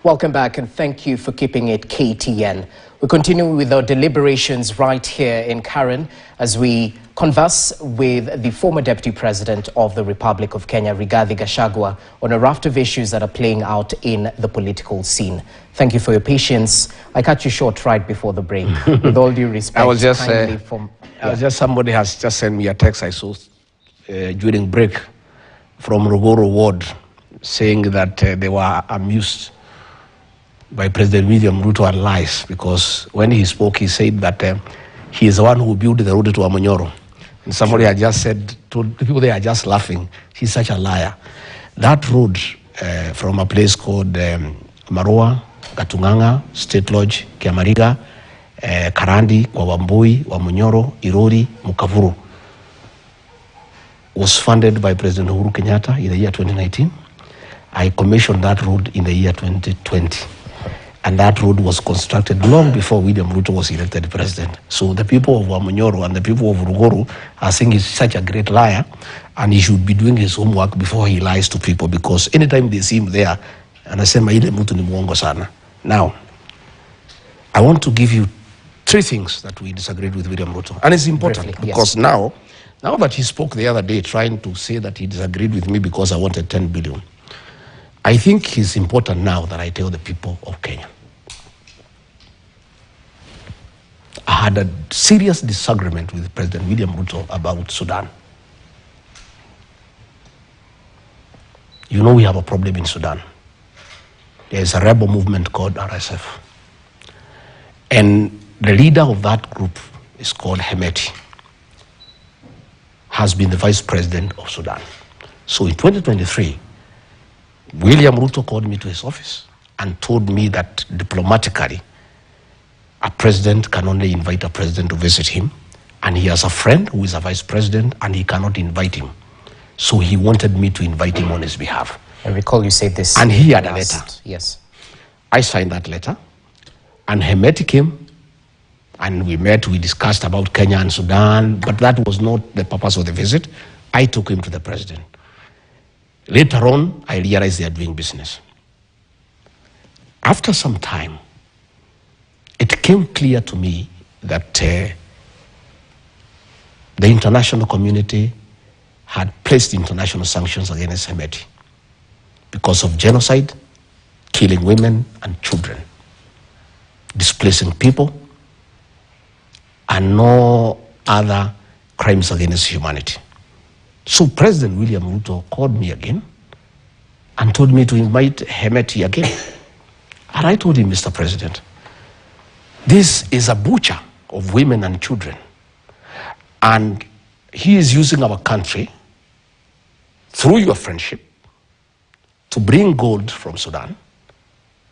Welcome back and thank you for keeping it KTN. We continue with our deliberations right here in Karen as we converse with the former Deputy President of the Republic of Kenya, Rigathi Gachagua, on a raft of issues that are playing out in the political scene. Thank you for your patience. I cut you short right before the break. With all due respect, somebody has just sent me a text I saw during break from Rogoro Ward saying that they were amused by President William Ruto and lies, because when he spoke, he said that he is the one who built the road to Wamunyoro. And somebody had just said, to people, they are just laughing. He's such a liar. That road from a place called Marua, Gatunganga, State Lodge, Kiamariga, Karandi, Wambui, Wamunyoro, Irori, Mukavuru, was funded by President Uhuru Kenyatta in the year 2019. I commissioned that road in the year 2020. And that road was constructed long before William Ruto was elected president. So the people of Wamunyoro and the people of Ruguru are saying he's such a great liar, and he should be doing his homework before he lies to people, because anytime they see him there, anasema ile mtu ni muongo sana. Now, I want to give you 3 things that we disagreed with William Ruto. And it's important briefly, because now that he spoke the other day trying to say that he disagreed with me because I wanted 10 billion, I think it's important now that I tell the people of Kenya. I had a serious disagreement with President William Ruto about Sudan. You know we have a problem in Sudan. There is a rebel movement called RSF. And the leader of that group is called Hemeti, has been the vice president of Sudan. So in 2023, William Ruto called me to his office and told me that diplomatically, a president can only invite a president to visit him, and he has a friend who is a vice president and he cannot invite him. So he wanted me to invite him on his behalf. I recall you said this. And he had a letter. Yes. I signed that letter, and Hemeti came, and we met, we discussed about Kenya and Sudan, but that was not the purpose of the visit. I took him to the president. Later on, I realized they are doing business. After some time, it became clear to me that the international community had placed international sanctions against Hemeti because of genocide, killing women and children, displacing people, and no other crimes against humanity. So President William Ruto called me again and told me to invite Hemeti again. And I told him, Mr. President, this is a butcher of women and children. And he is using our country, through your friendship, to bring gold from Sudan,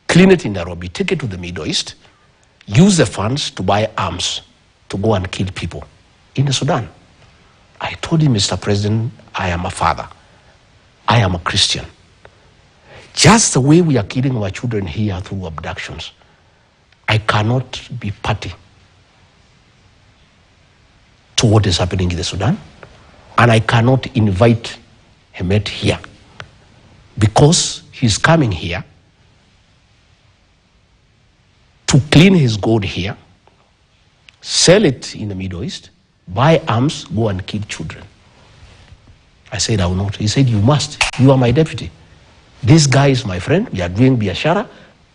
clean it in Nairobi, take it to the Middle East, use the funds to buy arms to go and kill people in the Sudan. I told him, Mr. President, I am a father. I am a Christian. Just the way we are killing our children here through abductions, I cannot be party to what is happening in the Sudan, and I cannot invite Hemeti here because he's coming here to clean his gold here, sell it in the Middle East, buy arms, go and kill children. I said, I will not. He said, you must. You are my deputy. This guy is my friend. We are doing biashara.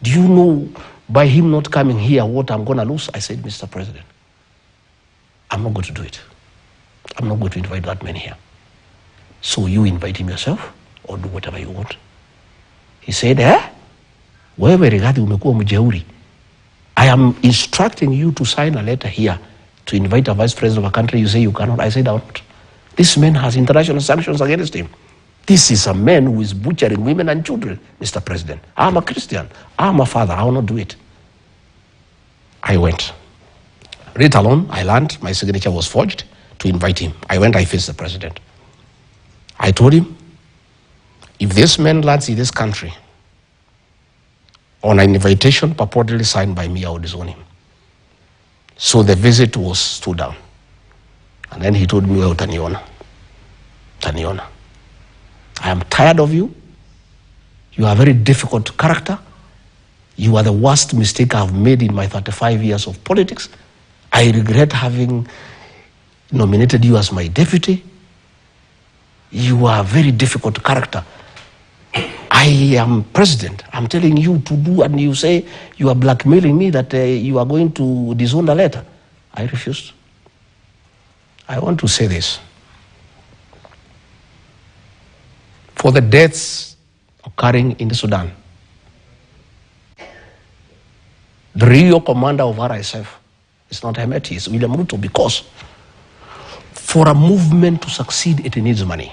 Do you know by him not coming here what I'm going to lose? I said, Mr. President, I'm not going to do it. I'm not going to invite that man here. So you invite him yourself or do whatever you want. He said, wewe Rigathi umekuwa mjeuri. I am instructing you to sign a letter here to invite a vice president of a country. You say you cannot. I said, I won't. This man has international sanctions against him. This is a man who is butchering women and children, Mr. President. I'm a Christian. I'm a father. I will not do it. I went. Later on, I learned my signature was forged to invite him. I went, I faced the president. I told him, if this man lands in this country on an invitation purportedly signed by me, I would disown him. So the visit was stood down. And then he told me, well, Taniona, I am tired of you. You are a very difficult character. You are the worst mistake I've made in my 35 years of politics. I regret having nominated you as my deputy. You are a very difficult character. I am president. I'm telling you to do, and you say you are blackmailing me that you are going to disown the letter. I refused. I want to say this. For the deaths occurring in the Sudan, the real commander of RSF is not Hemeti, it's William Ruto, because for a movement to succeed, it needs money.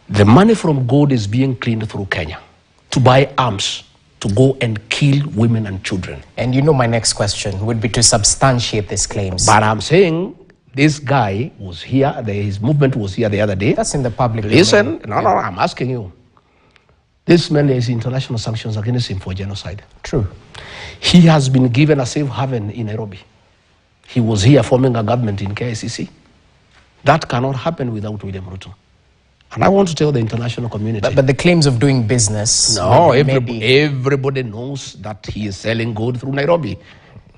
The money from gold is being cleaned through Kenya to buy arms to go and kill women and children. And you know my next question would be to substantiate these claims. But I'm saying this guy was here, his movement was here the other day. That's in the public Listen, no, I'm asking you. This man is international sanctions against him for genocide. True. He has been given a safe haven in Nairobi. He was here forming a government in KICC. That cannot happen without William Ruto. And I want to tell the international community. But the claims of doing business... No, everybody knows that he is selling gold through Nairobi.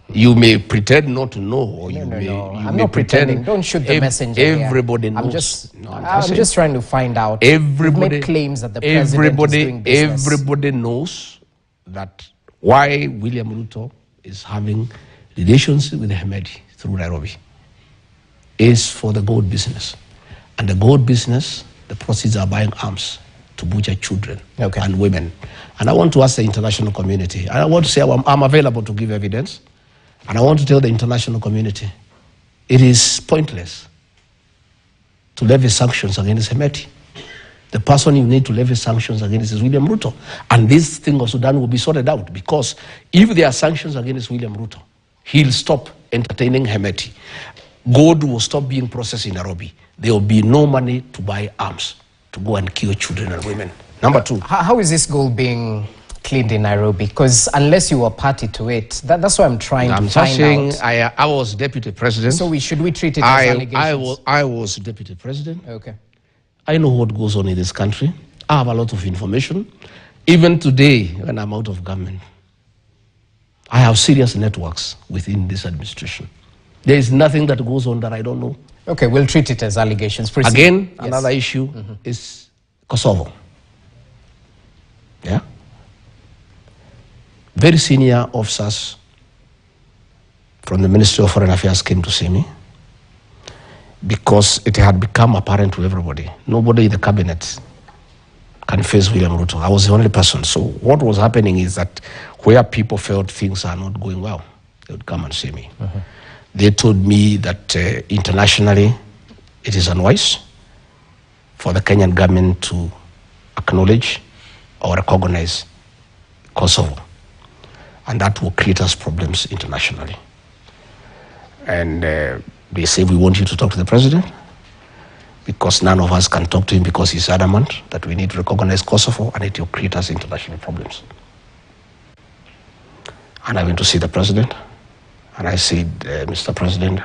You may pretend not to know, or you may not pretending. Don't shoot the messenger. Everybody knows. I'm just trying to find out. Everybody claims that the president is doing business. Everybody knows that why William Ruto is having relations with Hemedi through Nairobi is for the gold business. And the gold business, the proceeds are buying arms to butcher children and women. And I want to ask the international community, and I want to say I'm available to give evidence, and I want to tell the international community, it is pointless to levy sanctions against Hemeti. The person you need to levy sanctions against is William Ruto. And this thing of Sudan will be sorted out, because if there are sanctions against William Ruto, he'll stop entertaining Hemeti. Gold will stop being processed in Nairobi. There will be no money to buy arms to go and kill children and women. Number two. How is this gold being cleaned in Nairobi? Because unless you were party to it, that's what I'm trying to find out. I was deputy president. So should we treat it as allegations? I was deputy president. Okay. I know what goes on in this country. I have a lot of information. Even today, when I'm out of government, I have serious networks within this administration. There is nothing that goes on that I don't know. Okay, we'll treat it as allegations. Proceed. Again, another issue is Kosovo. Yeah? Very senior officers from the Ministry of Foreign Affairs came to see me because it had become apparent to everybody. Nobody in the cabinet can face William Ruto. I was the only person. So what was happening is that where people felt things are not going well, they would come and see me. They told me that internationally it is unwise for the Kenyan government to acknowledge or recognize Kosovo. And that will create us problems internationally. And they say, we want you to talk to the president, because none of us can talk to him because he's adamant that we need to recognize Kosovo, and it will create us international problems. And I went to see the president, and I said, Mr. President,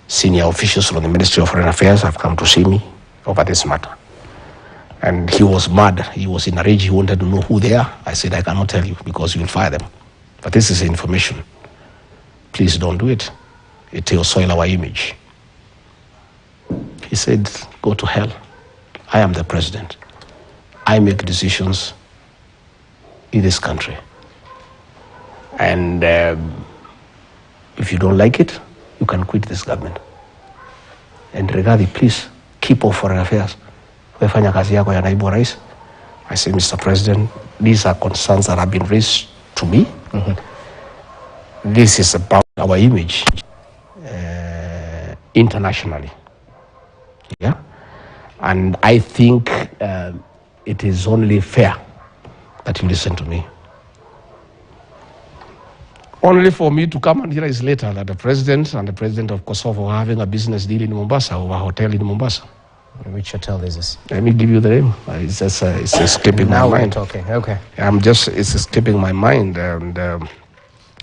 senior officials from the Ministry of Foreign Affairs have come to see me over this matter. And he was mad. He was in a rage. He wanted to know who they are. I said, I cannot tell you because you will fire them. But this is information. Please don't do it. It will soil our image. He said, go to hell. I am the president. I make decisions in this country. And if you don't like it, you can quit this government. And Regadi, please, keep off foreign affairs. I say, Mr. President, these are concerns that have been raised to me. This is about our image internationally. Yeah? And I think it is only fair that you listen to me. Only for me to come and hear is later that the president and the president of Kosovo are having a business deal in Mombasa, or a hotel in Mombasa. Which hotel is this? Let me give you the name. It's just it's escaping my mind. Now we're talking. Okay. It's escaping my mind. And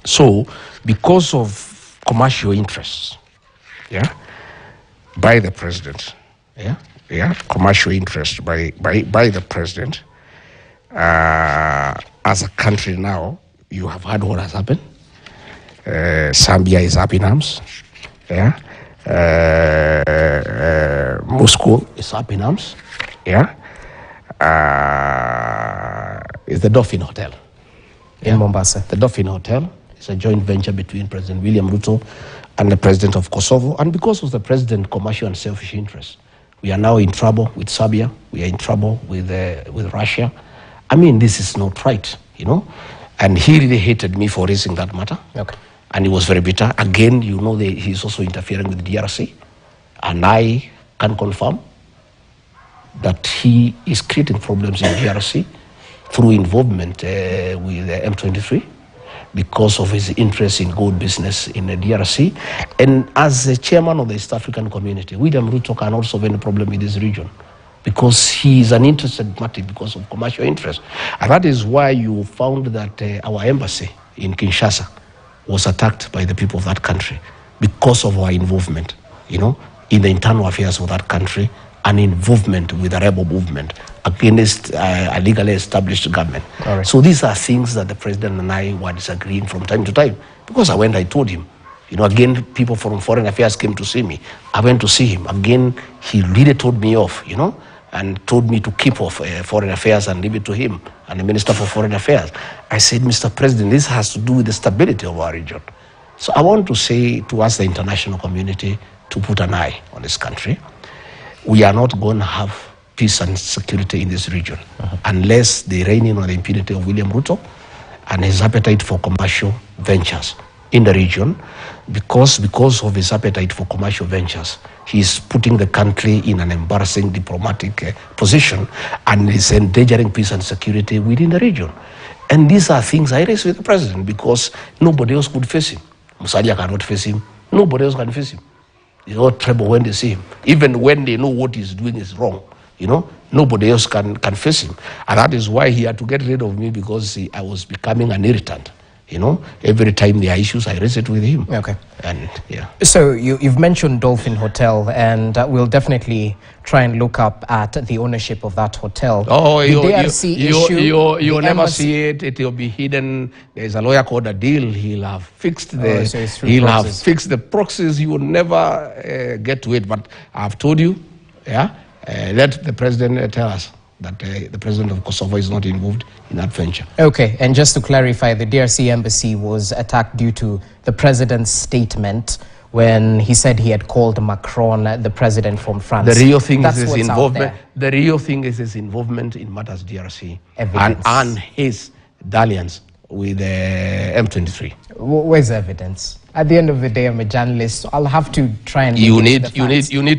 so, because of commercial interests, by the president, commercial interest by the president, as a country now, you have heard what has happened. Zambia is up in arms. Yeah. Moscow is up in arms. Yeah. It's the Dolphin Hotel in Mombasa. The Dolphin Hotel is a joint venture between President William Ruto and the president of Kosovo. And because of the president's commercial and selfish interests, we are now in trouble with Serbia. We are in trouble with Russia. I mean, this is not right, you know. And he really hated me for raising that matter. Okay. And he was very bitter. Again, you know, he's also interfering with the DRC. And I can confirm that he is creating problems in DRC through involvement with M23 because of his interest in gold business in the DRC. And as the chairman of the East African community, William Ruto cannot solve any problem in this region because he is an interested party because of commercial interest. And that is why you found that our embassy in Kinshasa was attacked by the people of that country because of our involvement, you know, in the internal affairs of that country and involvement with the rebel movement against a legally established government. Right. So these are things that the president and I were disagreeing from time to time. Because I told him, you know, again, people from foreign affairs came to see me. I went to see him. Again, he really told me off, you know, and told me to keep off foreign affairs and leave it to him and the Minister for Foreign Affairs. I said, Mr. President, this has to do with the stability of our region. So I want to say to us, the international community, to put an eye on this country. We are not going to have peace and security in this region unless they rein in on the impunity of William Ruto and his appetite for commercial ventures in the region. Because of his appetite for commercial ventures, he is putting the country in an embarrassing diplomatic position and is endangering peace and security within the region. And these are things I raised with the president because nobody else could face him. Musalia cannot face him. Nobody else can face him. It's not trouble when they see him. Even when they know what he's doing is wrong, you know, nobody else can face him. And that is why he had to get rid of me because I was becoming an irritant. You know, every time there are issues, I raise it with him. Okay. And yeah. So you've mentioned Dolphin Hotel, and we'll definitely try and look up at the ownership of that hotel. Oh, the DRC issue. You'll never see it. It will be hidden. There's a lawyer called Adil. He'll have fixed the proxies. You will never get to it. But I've told you, yeah. Let the president tell us that the president of Kosovo is not involved in that venture. Okay, and just to clarify, the DRC embassy was attacked due to the president's statement when he said he had called Macron the president from France. The real thing is his involvement. The real thing is his involvement in matters DRC and his dalliance with M23. Where's the evidence? At the end of the day, I'm a journalist, so I'll have to try and. You need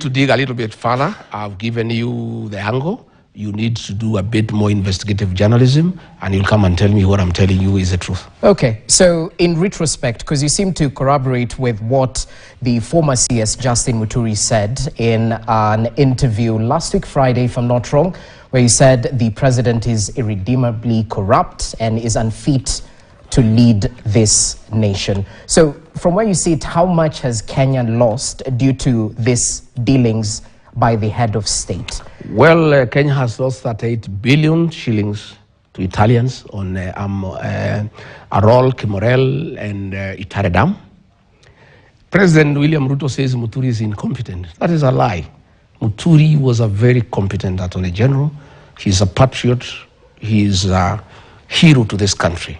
to dig a little bit further. I've given you the angle. You need to do a bit more investigative journalism, and you'll come and tell me what I'm telling you is the truth. Okay, so in retrospect, because you seem to corroborate with what the former CS Justin Muturi said in an interview last week Friday, if I'm not wrong, where he said the president is irredeemably corrupt and is unfit to lead this nation. So from where you see it, how much has Kenya lost due to these dealings by the head of state? Well, Kenya has lost 38 billion shillings to Italians on Arol, Kimorel, and Itare Dam. President William Ruto says Muturi is incompetent. That is a lie. Muturi was a very competent attorney general. He's a patriot. He is a hero to this country.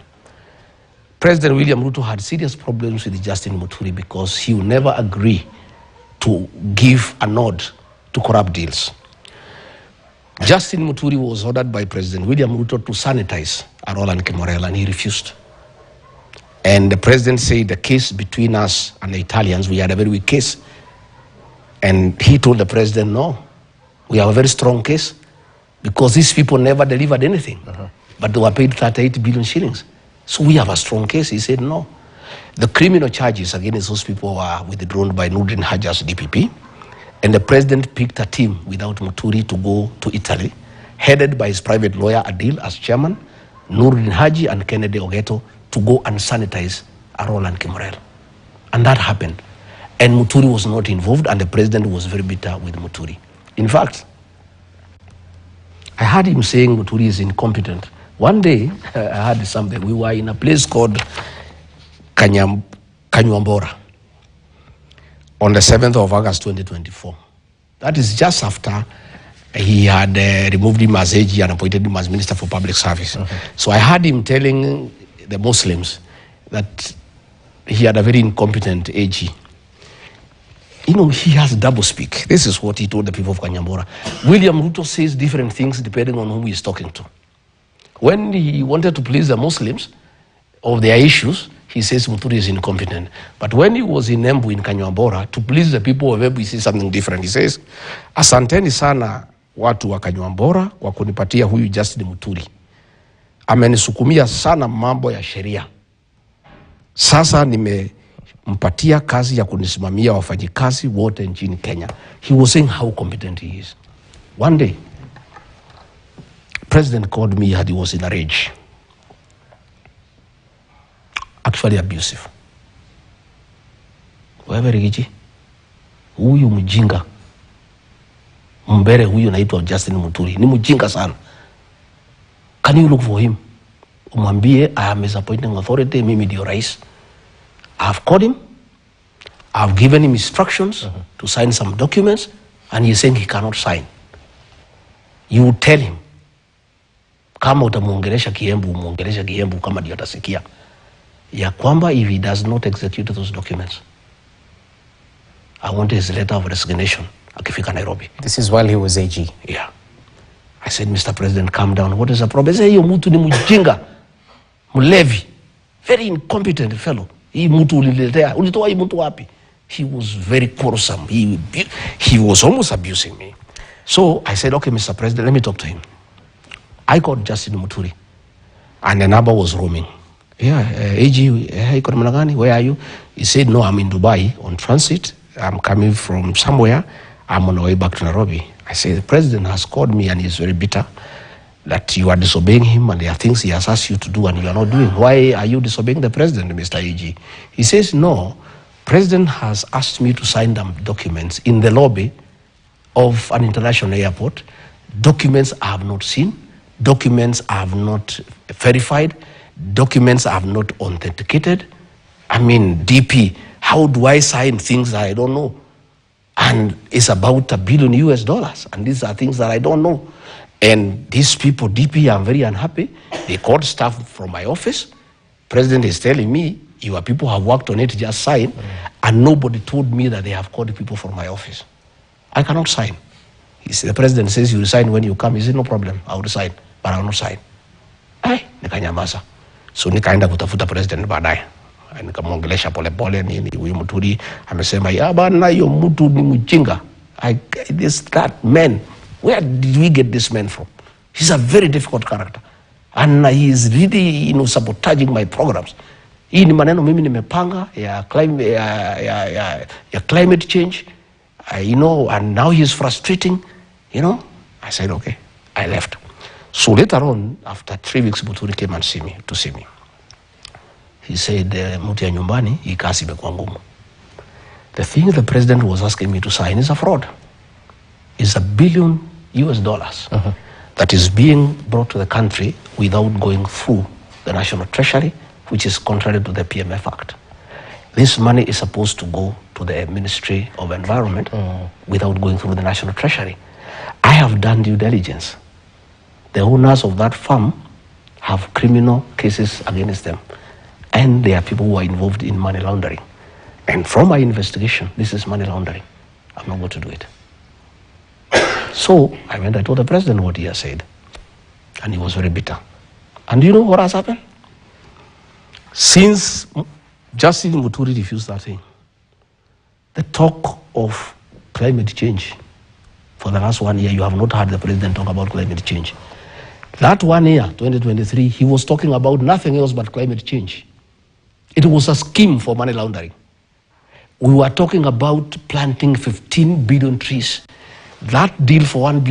President William Ruto had serious problems with Justin Muturi because he will never agree to give a nod to corrupt deals. Justin Muturi was ordered by President William Ruto to sanitize Arol and Kimorel, and he refused. And the president said the case between us and the Italians, we had a very weak case. And he told the president, no, we have a very strong case because these people never delivered anything, but they were paid 38 billion shillings. So we have a strong case. He said, no. The criminal charges against those people were withdrawn by Nurdin Haja's DPP. And the president picked a team without Muturi to go to Italy, headed by his private lawyer Adil as chairman, Nurdin Haji and Kennedy Ogeto to go and sanitize Arol and Kimorel. And that happened. And Muturi was not involved, and the president was very bitter with Muturi. In fact, I heard him saying Muturi is incompetent One day, I heard something. We were in a place called Kanyuambora on the 7th of August 2024. That is just after he had removed him as AG and appointed him as Minister for Public Service. So I heard him telling the Muslims that he had a very incompetent AG. You know, he has double speak. This is what he told the people of Kanyambora. William Ruto says different things depending on who he's talking to. When he wanted to please the Muslims of their issues, he says Muturi is incompetent. But when he was in Embu in Kanyambora, to please the people of Embu, he says something different. He says, asanteni sana watu wa Kanyambora kwa kunipatia huyu Justin Muturi. Amenisukumia sana mambo ya sheria. Sasa nimempatia kazi ya kunisimamia wafanyikazi wote nchini Kenya. He was saying how competent he is. One day, President called me and he was in a rage. Actually abusive. Wewe Rigiji, huyu mjinga, mbere huyu naitwa Justin Muturi, ni mjinga sana. Can you look for him? Umwambie, I am his appointing authority, mimi ndio rais. I have called him, I have given him instructions to sign some documents, and he is saying he cannot sign. You tell him, kama utamuongelesha Kiembu, umuongelesha Kiembu kama ndio atasikia. Ya kwamba if he does not execute those documents, I want his letter of resignation akifika Nairobi. This is while he was AG. Yeah. I said, Mr. President, calm down. What is the problem? He said, hiyo mtu ni mjinga, mlevi, very incompetent fellow. Hii mtu uliletea, ulitoa hii mtu wapi? He was very quarrelsome. He was almost abusing me. So I said, okay, Mr. President, let me talk to him. I called Justin Muturi, and the number was roaming. Yeah, AG, hey, where are you? He said, no, I'm in Dubai on transit. I'm coming from somewhere. I'm on the way back to Nairobi. I said, the president has called me and he's very bitter that you are disobeying him and there are things he has asked you to do and you are not doing. Why are you disobeying the president, Mr. AG? He says, no, president has asked me to sign them documents in the lobby of an international airport. Documents I have not seen, documents I have not verified, documents I have not authenticated. I mean, DP, how do I sign things that I don't know? And it's about $1 billion US, and these are things that I don't know. And these people, DP, I'm very unhappy. They called staff from my office. President is telling me, your people have worked on it, just sign. And nobody told me that they have called people from my office. I cannot sign. The president says you resign when you come. He said, no problem, I'll resign, but I'll not sign. Ay, nikanyamaza. So nikaenda kutafuta president baadaye. Nikamwongelesha pole pole nini huyu Muturi amesema ya bana hiyo mtu ni mjinga. That man, where did we get this man from? He's a very difficult character and he is really, sabotaging my programs. Hii ni maneno mimi nimepanga ya climate change, and now he is frustrating, I said okay, I left. So later on, after 3 weeks, Muturi came and see me. He said, muti ya nyumbani, hii kazi imekuwa ngumu. The thing the president was asking me to sign is a fraud. It's $1 billion US that is being brought to the country without going through the National Treasury, which is contrary to the PMF Act. This money is supposed to go to the Ministry of Environment without going through the National Treasury. I have done due diligence. The owners of that farm have criminal cases against them. And there are people who are involved in money laundering. And from my investigation, this is money laundering. I'm not going to do it. So I told the president what he has said. And he was very bitter. And you know what has happened? Since Justin Muturi refused that thing, the talk of climate change, for the last 1 year, you have not heard the president talk about climate change. That 1 year, 2023, he was talking about nothing else but climate change. It was a scheme for money laundering. We were talking about planting 15 billion trees. That deal for $1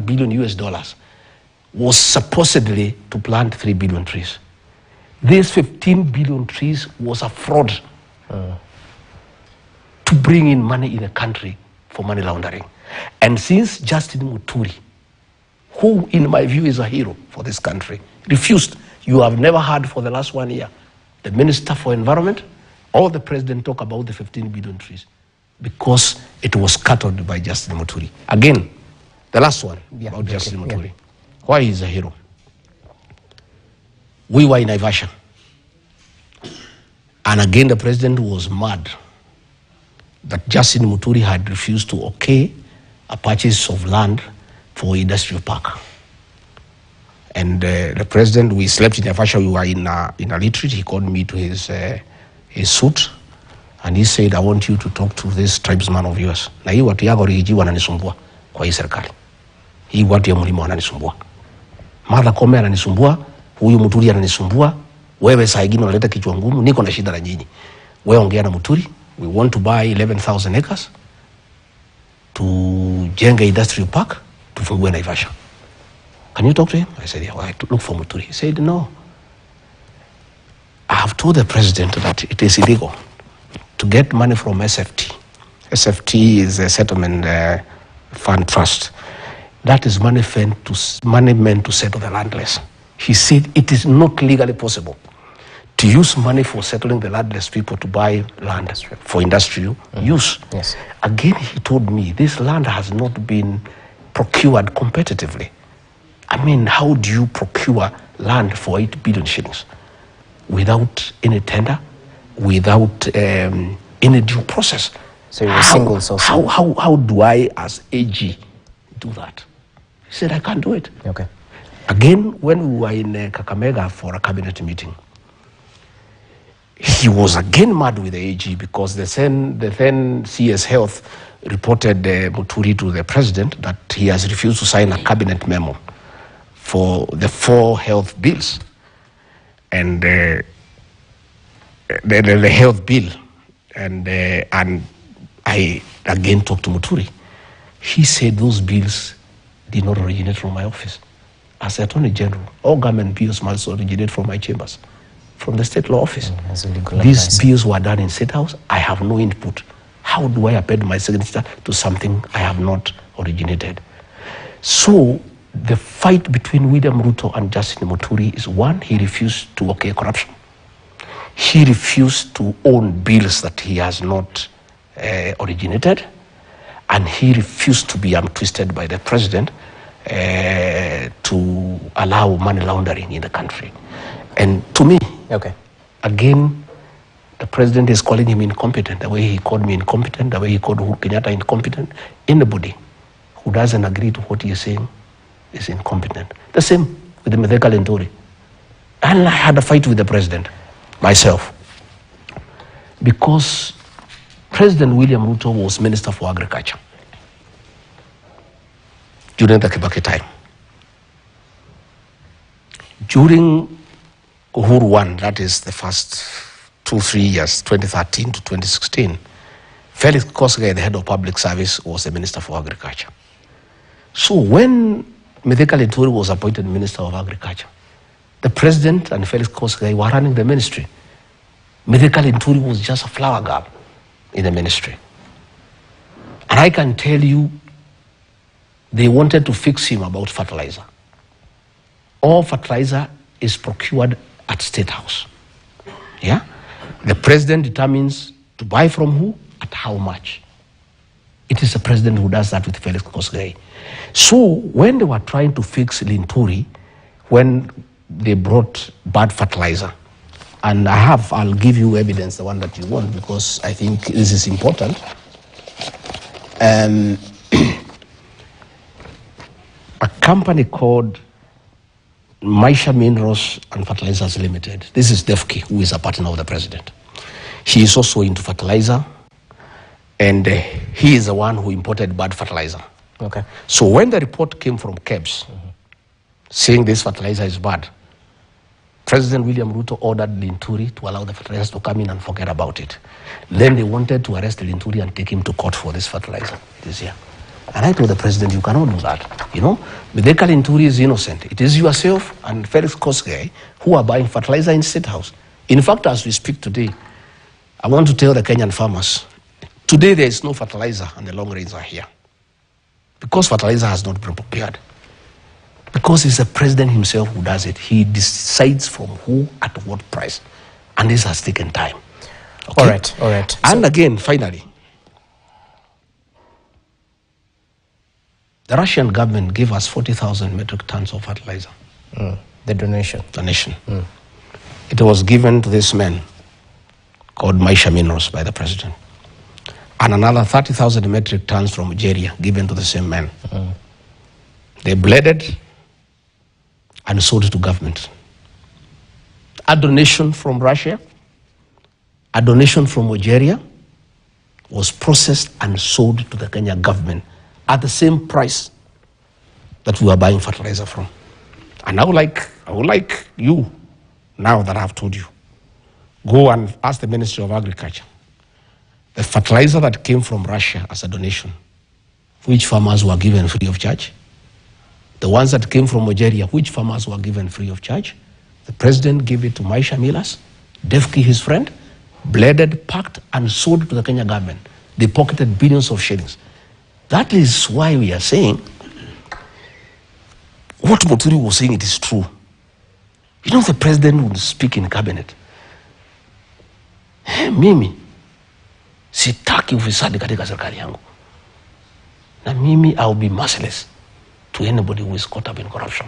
billion US was supposedly to plant 3 billion trees. These 15 billion trees was a fraud to bring in money in the country for money laundering. And since Justin Muturi, who in my view is a hero for this country, refused. You have never heard for the last 1 year the Minister for Environment or the President talk about the 15 billion trees because it was scuttled by Justin Muturi. Again, the last one about Justin Muturi. Yeah. Why he's a hero? We were in Naivasha. And again, the President was mad that Justin Muturi had refused to okay a purchase of land for industrial park. And the President, we slept in Naivasha, we were in a retreat. He called me to his suit, and he said, I want you to talk to this tribesman of yours. Na hii watu yako rigiji wananisumbua kwa hii serikali. Hii watu ya mlima wananisumbua. Martha Koome ananisumbua, huyu Muturi ananisumbua, wewe saa ingine unaleta kichwa ngumu, niko na shida na nyinyi. Wewe ongea na Muturi, we want to buy 11,000 acres to jenga industrial park, tufungue Naivasha. Can you talk to him? I said, yeah, well, I have to look for Muturi. He said, no. I have told the President that it is illegal to get money from SFT. SFT is a settlement fund trust. That is money meant to settle the landless. He said it is not legally possible to use money for settling the landless people to buy land for industrial use. Yes. Again, he told me this land has not been procured competitively. I mean, how do you procure land for 8 billion shillings without any tender, without any due process? So you're single source. How do I, as AG, do that? He said, I can't do it. Okay. Again, when we were in Kakamega for a cabinet meeting, he was again mad with the AG because the then CS Health reported Muturi to the President that he has refused to sign a cabinet memo for the 4 health bills. And the health bill, and I again talked to Muturi. He said those bills did not originate from my office. As the Attorney General, all government bills must originate from my chambers, from the State Law Office. These bills were done in State House. I have no input. How do I append my signature to something I have not originated? So the fight between William Ruto and Justin Muturi is one, he refused to okay corruption. He refused to own bills that he has not originated, and he refused to be twisted by the President to allow money laundering in the country. And to me, again, the President is calling him incompetent, the way he called me incompetent, the way he called Uhuru Kenyatta incompetent. Anybody who doesn't agree to what he is saying is incompetent. The same with the Mithika Linturi. And I had a fight with the President, myself, because President William Ruto was Minister for Agriculture during the Kibaki time. During Uhuru 1, that is the first 2-3 years, 2013 to 2016, Felix Kosgei, the head of public service, was the Minister for Agriculture. So when Mithika Linturi was appointed Minister of Agriculture, the President and Felix Kosgei were running the ministry. Mithika Linturi was just a flower girl in the ministry. And I can tell you, they wanted to fix him about fertilizer. All fertilizer is procured at State House. Yeah? The President determines to buy from who, at how much. It is the President who does that with Felix Kosgei. So when they were trying to fix Linturi, when they brought bad fertilizer, and I'll give you evidence, the one that you want, because I think this is important. A company called Maisha Minerals and Fertilizers Limited. This is Defki, who is a partner of the President. He is also into fertilizer, and he is the one who imported bad fertilizer. Okay. So when the report came from KEBS, saying this fertilizer is bad, President William Ruto ordered Linturi to allow the fertilizers to come in and forget about it. Then they wanted to arrest Linturi and take him to court for this fertilizer. It is here. And I told the President, you cannot do that. You know, Mithika Linturi is innocent. It is yourself and Felix Kosgei who are buying fertilizer in State House. In fact, as we speak today, I want to tell the Kenyan farmers, today there is no fertilizer and the long rains are here. Because fertilizer has not been prepared. Because it's the president himself who does it. He decides from who at what price. And this has taken time. Okay? All right. And again, finally, the Russian government gave us 40,000 metric tons of fertilizer. The donation. It was given to this man called Maisha Minerals by the president. And another 30,000 metric tons from Algeria given to the same man. They blended and sold it to government. A donation from Russia, a donation from Algeria was processed and sold to the Kenya government at the same price that we were buying fertilizer from. And I would like you, now that I've told you, go and ask the Ministry of Agriculture, the fertilizer that came from Russia as a donation, which farmers were given free of charge? The ones that came from Algeria, which farmers were given free of charge? The president gave it to Maisha Minerals, Defki, his friend, blended, packed, and sold to the Kenya government. They pocketed billions of shillings. That is why we are saying what Muturi was saying, it is true. You know, the president would speak in cabinet. Mimi, sitaki ufisadi katika serikali yangu. Na mimi, I'll be merciless to anybody who is caught up in corruption.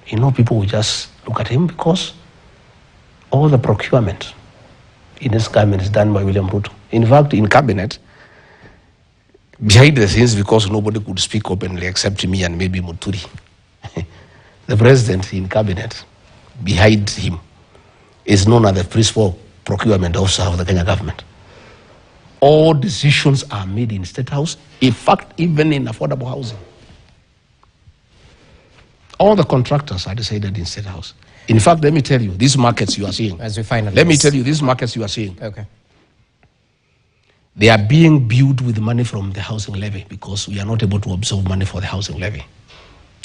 You know, people will just look at him because all the procurement in this government is done by William Ruto. In fact, in cabinet, behind the scenes, because nobody could speak openly except me and maybe Muturi, the president in cabinet, behind him, is known as the principal procurement officer of the Kenya government. All decisions are made in State House, in fact, even in affordable housing. All the contractors are decided in State House. In fact, let me tell you, these markets you are seeing. As we finalize. Let me tell you, these markets you are seeing. Okay. They are being built with money from the housing levy because we are not able to absorb money for the housing levy.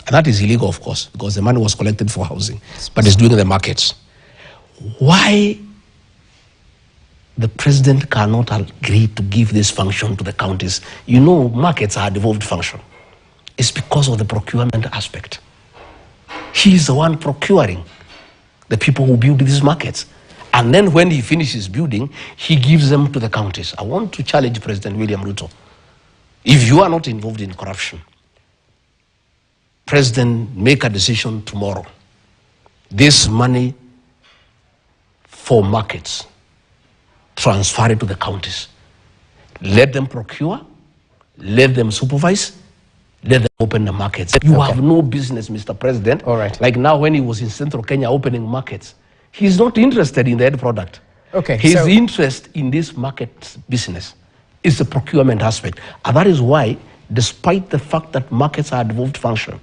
And that is illegal, of course, because the money was collected for housing, but it's doing the markets. Why the president cannot agree to give this function to the counties? You know, markets are a devolved function. It's because of the procurement aspect. He is the one procuring the people who build these markets. And then when he finishes building, he gives them to the counties. I want to challenge President William Ruto. If you are not involved in corruption, President, make a decision tomorrow. This money for markets, transfer it to the counties. Let them procure, let them supervise, let them open the markets. You have no business, Mr. President. All right. Like now when he was in Central Kenya opening markets, he's not interested in the end product. Okay. His interest in this market business is the procurement aspect. And that is why, despite the fact that markets are a devolved function,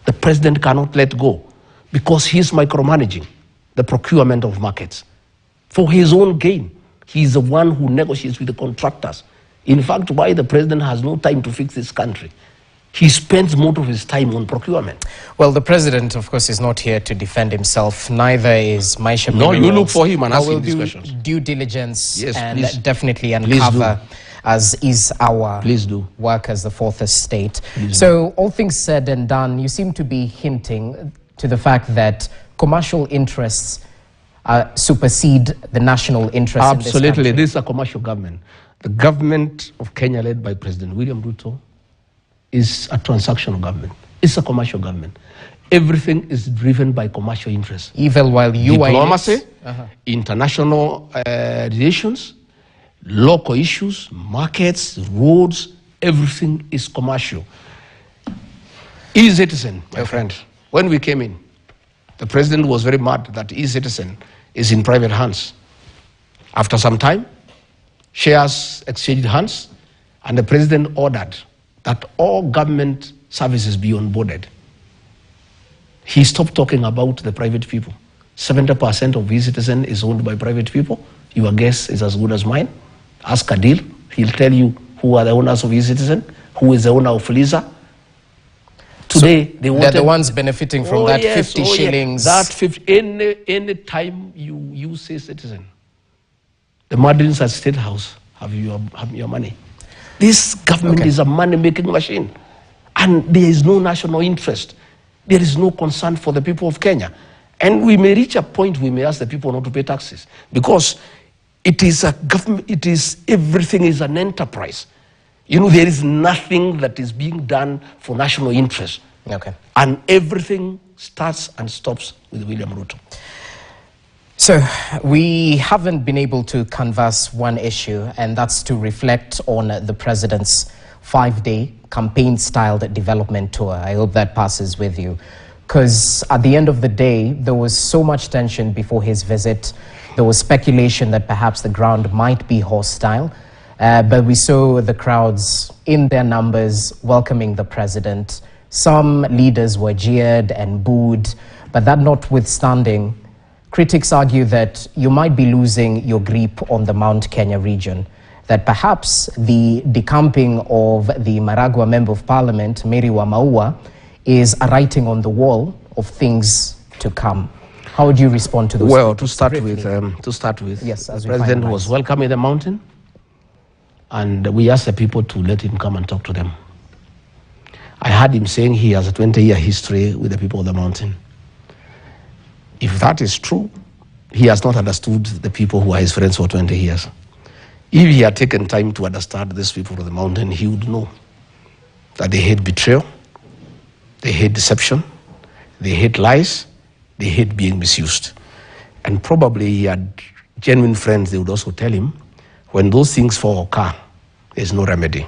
the president cannot let go because he's micromanaging the procurement of markets for his own gain. He's the one who negotiates with the contractors. In fact, why the president has no time to fix this country, he spends most of his time on procurement. Well, the president, of course, is not here to defend himself. Neither is Maisha Minerals. No, you look for him and ask him these questions. Due diligence, yes, and please. Definitely uncover, as is our work as the fourth estate. So, all things said and done, you seem to be hinting to the fact that commercial interests supersede the national interest. Absolutely. In this country. This is a commercial government. The government of Kenya, led by President William Ruto, is a transactional government. It's a commercial government. Everything is driven by commercial interests. Even while you diplomacy, international relations, local issues, markets, roads, everything is commercial. E-Citizen, my friend, when we came in, the president was very mad that E-Citizen is in private hands. After some time, shares exchanged hands, and the president ordered that all government services be onboarded. He stopped talking about the private people. 70% of E-Citizen is owned by private people. Your guess is as good as mine. Ask Adil, he'll tell you who are the owners of E-Citizen, who is the owner of Liza. Today, so they're the ones benefiting from that 50 shillings. That 50, any time you use E-Citizen, the Madrins at State House have your money. This government is a money-making machine. And there is no national interest. There is no concern for the people of Kenya. And we may reach a point we may ask the people not to pay taxes, because it is a government, everything is an enterprise. You know, there is nothing that is being done for national interest. Okay. And everything starts and stops with William Ruto. So we haven't been able to canvass one issue, and that's to reflect on the president's 5-day campaign-styled development tour. I hope that passes with you, because at the end of the day, there was so much tension before his visit. There was speculation that perhaps the ground might be hostile, but we saw the crowds in their numbers welcoming the president. Some leaders were jeered and booed, but that notwithstanding, critics argue that you might be losing your grip on the Mount Kenya region, that perhaps the decamping of the Maragua Member of Parliament, Mary Wamaua, is a writing on the wall of things to come. How would you respond to those? Well, to start with, yes, the president was welcome in the mountain, and we asked the people to let him come and talk to them. I heard him saying he has a 20-year history with the people of the mountain. If that is true, he has not understood the people who are his friends for 20 years. If he had taken time to understand these people of the mountain, he would know that they hate betrayal, they hate deception, they hate lies, they hate being misused. And probably he had genuine friends, they would also tell him, when those things fall occur, there's no remedy.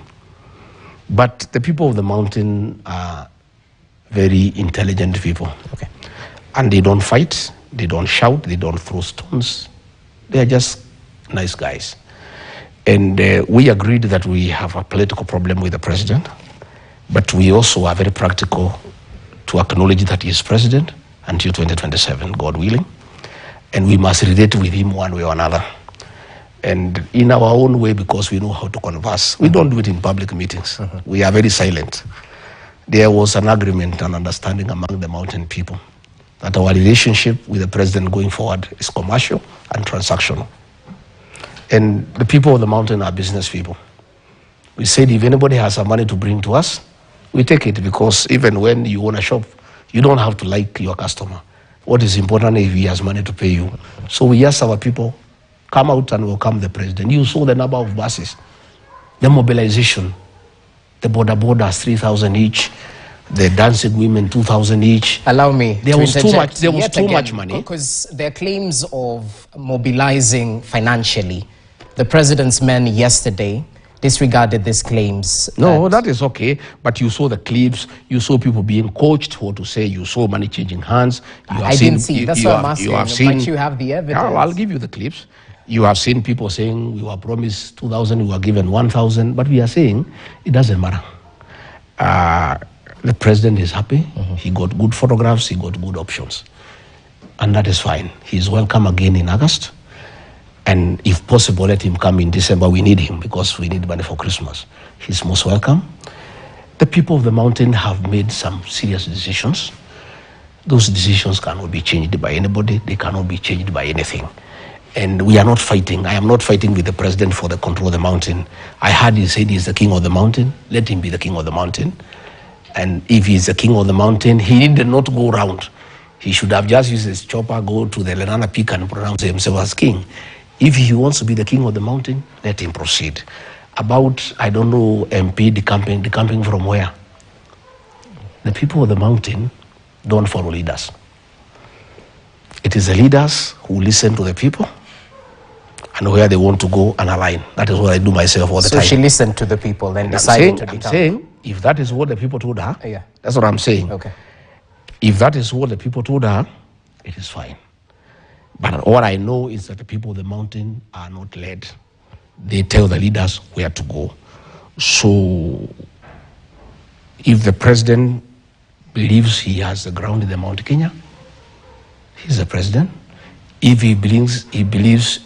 But the people of the mountain are very intelligent people. Okay. And they don't fight, they don't shout, they don't throw stones. They are just nice guys. And we agreed that we have a political problem with the president, but we also are very practical to acknowledge that he is president until 2027, God willing. And we must relate with him one way or another. And in our own way, because we know how to converse. We don't do it in public meetings. We are very silent. There was an agreement and understanding among the mountain people that our relationship with the president going forward is commercial and transactional. And the people of the mountain are business people. We said if anybody has some money to bring to us, we take it, because even when you own a shop, you don't have to like your customer. What is important if he has money to pay you. So we ask our people, come out and welcome the president. You saw the number of buses, the mobilization, the borders 3,000 each, the dancing women 2,000 each. Allow me. There was too much. There was too much money, because there are claims of mobilizing financially. The president's men yesterday disregarded these claims. No, that is okay. But you saw the clips. You saw people being coached what to say. You saw money changing hands. I didn't see. That's what I'm asking. You have seen. But you have the evidence. Yeah, I'll give you the clips. You have seen people saying we were promised 2,000, we were given 1,000. But we are saying it doesn't matter. The president is happy. He got good photographs. He got good options. And that is fine. He's welcome again in August. And if possible, let him come in December. We need him because we need money for Christmas. He's most welcome. The people of the mountain have made some serious decisions. Those decisions cannot be changed by anybody. They cannot be changed by anything. And we are not fighting. I am not fighting with the president for the control of the mountain. I heard he said he's the king of the mountain. Let him be the king of the mountain. And if he's the king of the mountain, he did not go around. He should have just used his chopper, go to the Lenana Peak and pronounce himself as king. If he wants to be the king of the mountain, let him proceed. About, I don't know, MP decamping from where? The people of the mountain don't follow leaders. It is the leaders who listen to the people and where they want to go and align. That is what I do myself all the time. So she listened to the people and decided to decamp. I'm saying, if that is what the people told her, Yeah. that's what I'm saying. Okay. If that is what the people told her, it is fine. But what I know is that the people of the mountain are not led. They tell the leaders where to go. So if the president believes he has the ground in the Mount Kenya, he's the president. If he believes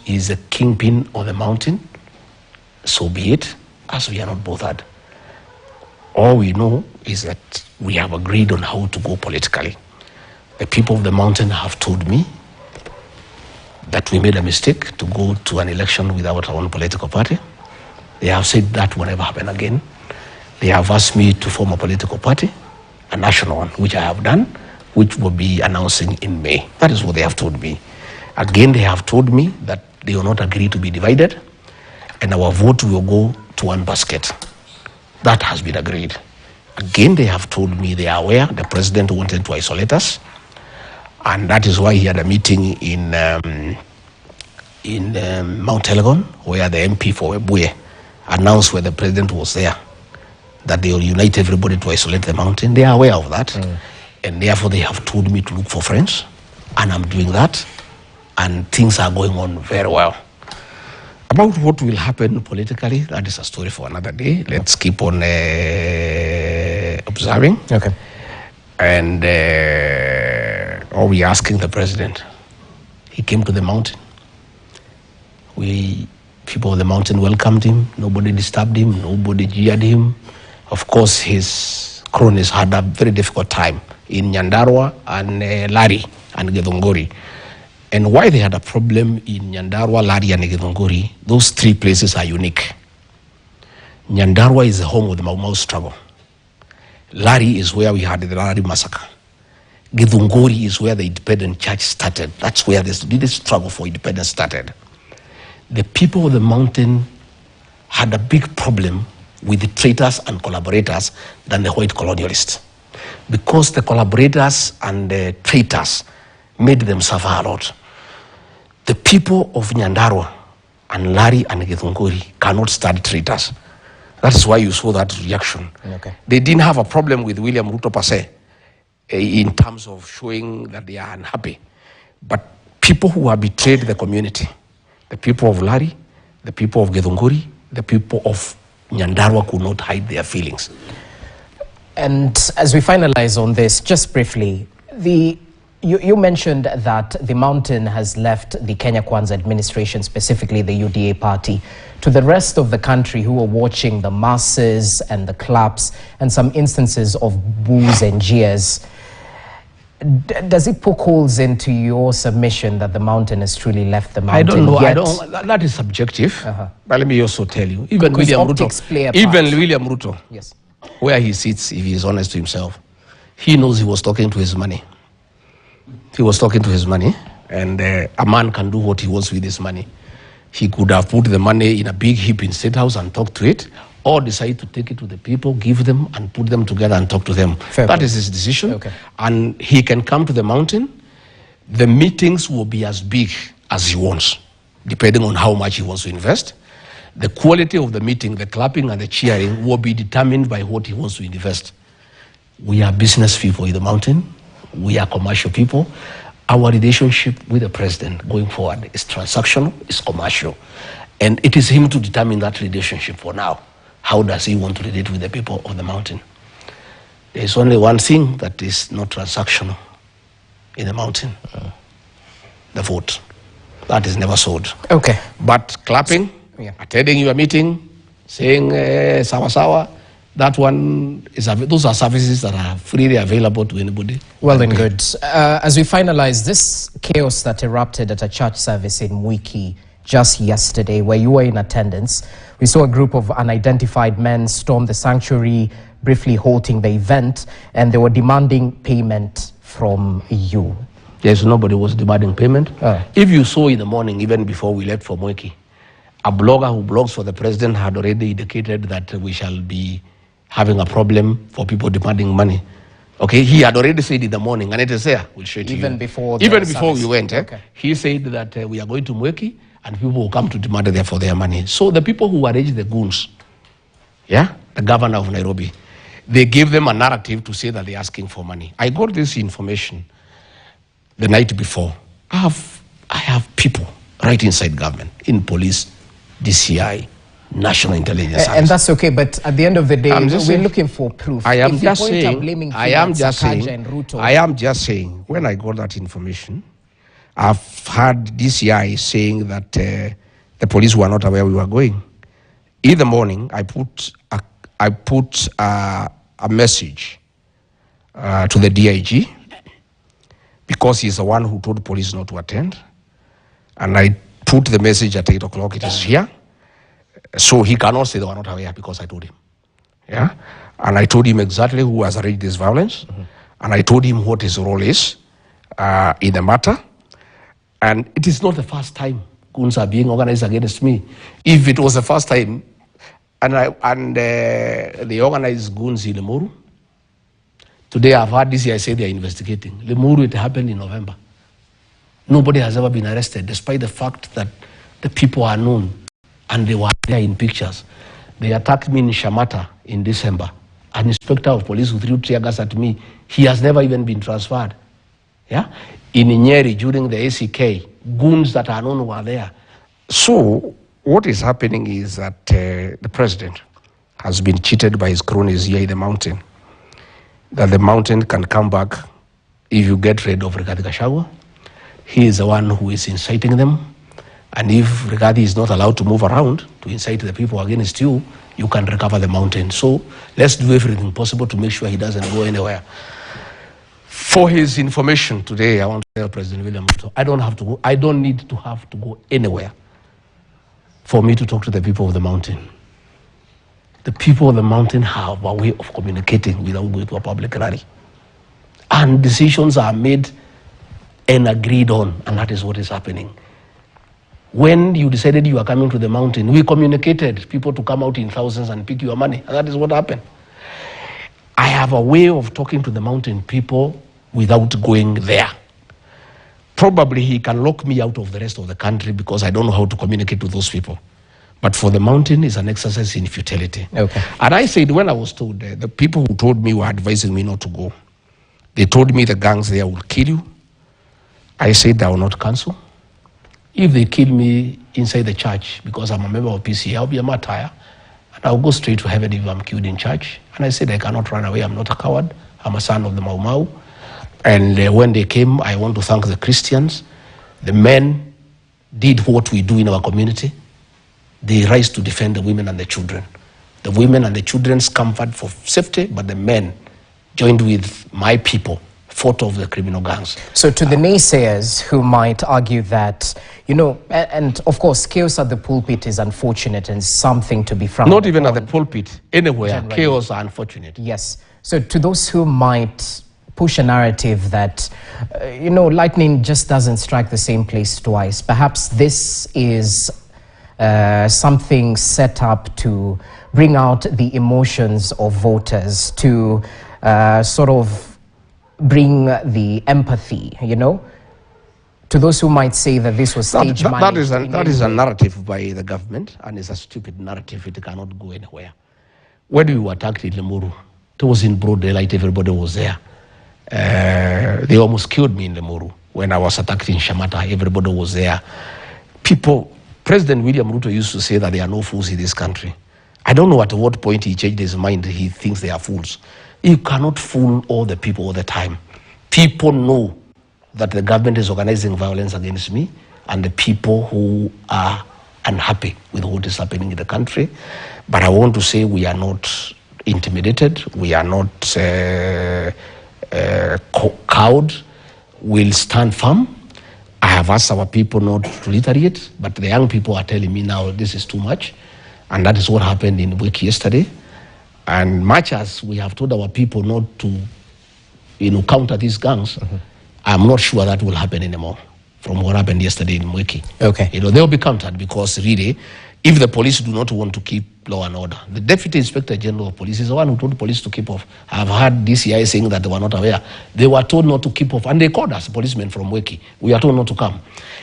he's the kingpin of the mountain, so be it, as we are not bothered. All we know is that we have agreed on how to go politically. The people of the mountain have told me that we made a mistake to go to an election without our own political party. They have said that will never happen again. They have asked me to form a political party, a national one, which I have done. which will be announcing in May. That is what they have told me. Again, they have told me that they will not agree to be divided, and our vote will go to one basket. That has been agreed. Again, they have told me they are aware the president wanted to isolate us, and that is why he had a meeting in Mount Elgon, where the MP for Webuye announced when the president was there that they will unite everybody to isolate the mountain. They are aware of that, and therefore they have told me to look for friends, and I'm doing that, and things are going on very well. About what will happen politically, that is a story for another day. Let's keep on observing. Okay. And are we asking the president? He came to the mountain. People of the mountain welcomed him. Nobody disturbed him. Nobody jeered him. Of course, his cronies had a very difficult time in Nyandarua and Lari and Githunguri. And why they had a problem in Nyandarua, Lari, and Githunguri, those three places are unique. Nyandarua is the home of the Mau Mau struggle. Lari is where we had the Lari massacre. Githunguri is where the independent church started. That's where this struggle for independence started. The people of the mountain had a big problem with the traitors and collaborators than the white colonialists. Because the collaborators and the traitors made them suffer a lot. The people of Nyandarua and Lari and Githunguri cannot stand traitors. That is why you saw that reaction. Okay. They didn't have a problem with William Ruto per se, in terms of showing that they are unhappy. But people who have betrayed the community, the people of Lari, the people of Githunguri, the people of Nyandarua could not hide their feelings. And as we finalize on this, just briefly, you mentioned that the mountain has left the Kenya Kwanza administration, specifically the UDA party, to the rest of the country who are watching the masses and the claps and some instances of boos and jeers. Does it poke holes into your submission that the mountain has truly left the mountain? I don't know. That is subjective. But let me also tell you, even William Ruto, yes, where he sits, if he is honest to himself, he knows he was talking to his money. He was talking to his money, and a man can do what he wants with his money. He could have put the money in a big heap in State House and talk to it, or decide to take it to the people, give them, and put them together and talk to them. That is his decision. Okay. And he can come to the mountain. The meetings will be as big as he wants, depending on how much he wants to invest. The quality of the meeting, the clapping and the cheering, will be determined by what he wants to invest. We are business people in the mountain. We are commercial people. Our relationship with the president going forward is transactional, is commercial. And it is him to determine that relationship for now. How does he want to relate with the people of the mountain? There is only one thing that is not transactional in the mountain. The vote. That is never sold. Okay. But clapping, attending your meeting, saying sawa sawa, that one is, those are services that are freely available to anybody. Well and good. As we finalize this chaos that erupted at a church service in Mwiki just yesterday, where you were in attendance, we saw a group of unidentified men storm the sanctuary, briefly halting the event, and they were demanding payment from you. Yes, nobody was demanding payment. If you saw in the morning, even before we left for Mwiki, a blogger who blogs for the president had already indicated that we shall be having a problem for people demanding money. Okay, he had already said in the morning, and it is there, we'll show it to you. Even before we went, he said that we are going to Mweki, and people will come to demand there for their money. So the people who arranged the goons, the governor of Nairobi, they gave them a narrative to say that they're asking for money. I got this information the night before. I have people right inside government, in police, DCI, National Intelligence Service. And that's okay, but at the end of the day, we're looking for proof. I am just saying, when I got that information, I've heard DCI saying that the police were not aware we were going. In the morning, I put a message to the DIG, because he's the one who told police not to attend. And I put the message at 8 o'clock, it is here. So he cannot say they were not aware, because I told him. And I told him exactly who has arranged this violence. And I told him what his role is in the matter. And it is not the first time goons are being organized against me. If it was the first time, they organized goons in Limuru, today I've heard this year, I say they are investigating. Limuru, it happened in November. Nobody has ever been arrested, despite the fact that the people are known and they were there in pictures. They attacked me in Shamata in December. An inspector of police who threw tear gas at me, he has never even been transferred. Yeah? In Nyeri, during the ACK, goons that are known were there. So, what is happening is that the president has been cheated by his cronies here in the mountain. That the mountain can come back if you get rid of Rigathi Gachagua. He is the one who is inciting them. And if Rigathi is not allowed to move around to incite the people against you, you can recover the mountain. So let's do everything possible to make sure he doesn't go anywhere. For his information today, I want to tell President William Ruto, I don't need to have to go anywhere for me to talk to the people of the mountain. The people of the mountain have a way of communicating without going to a public rally. And decisions are made and agreed on, and that is what is happening. When you decided you are coming to the mountain, we communicated people to come out in thousands and pick your money, and that is what happened. I have a way of talking to the mountain people without going there. Probably he can lock me out of the rest of the country because I don't know how to communicate to those people. But for the mountain, it's an exercise in futility. Okay. And I said, when I was told, the people who told me were advising me not to go. They told me the gangs there will kill you. I said I will not cancel. If they kill me inside the church because I'm a member of PCA, I'll be a martyr. And I'll go straight to heaven if I'm killed in church. And I said I cannot run away. I'm not a coward. I'm a son of the Mau Mau. And when they came, I want to thank the Christians. The men did what we do in our community. They rise to defend the women and the children. The women and the children's comfort for safety, but the men joined with my people, fought off the criminal gangs. So to the naysayers who might argue that, you know, and of course, chaos at the pulpit is unfortunate and something to be frowned upon. Not even at the pulpit, anywhere, generally. Chaos are unfortunate. Yes. So to those who might push a narrative that, you know, lightning just doesn't strike the same place twice, perhaps this is something set up to bring out the emotions of voters, to sort of bring the empathy, you know, to those who might say that this was stage managed. That is a narrative by the government, and it's a stupid narrative. It cannot go anywhere. When we were attacked in Limuru, it was in broad daylight, everybody was there. They almost killed me in Limuru. When I was attacked in Shamata, everybody was there. President William Ruto used to say that there are no fools in this country. I don't know at what point he changed his mind. He thinks they are fools. You cannot fool all the people all the time. People know that the government is organizing violence against me, and the people who are unhappy with what is happening in the country. But I want to say we are not intimidated. We are not cowed. We'll stand firm. I have asked our people not to retaliate, but the young people are telling me now this is too much. And that is what happened in Wiki yesterday. And much as we have told our people not to, you know, counter these gangs, I'm not sure that will happen anymore from what happened yesterday in Wiki. Okay. You know, they'll be countered because really, if the police do not want to keep law and order, the Deputy Inspector General of Police is the one who told the police to keep off. I've heard DCI saying that they were not aware. They were told not to keep off, and they called us, policemen from Wiki. We are told not to come.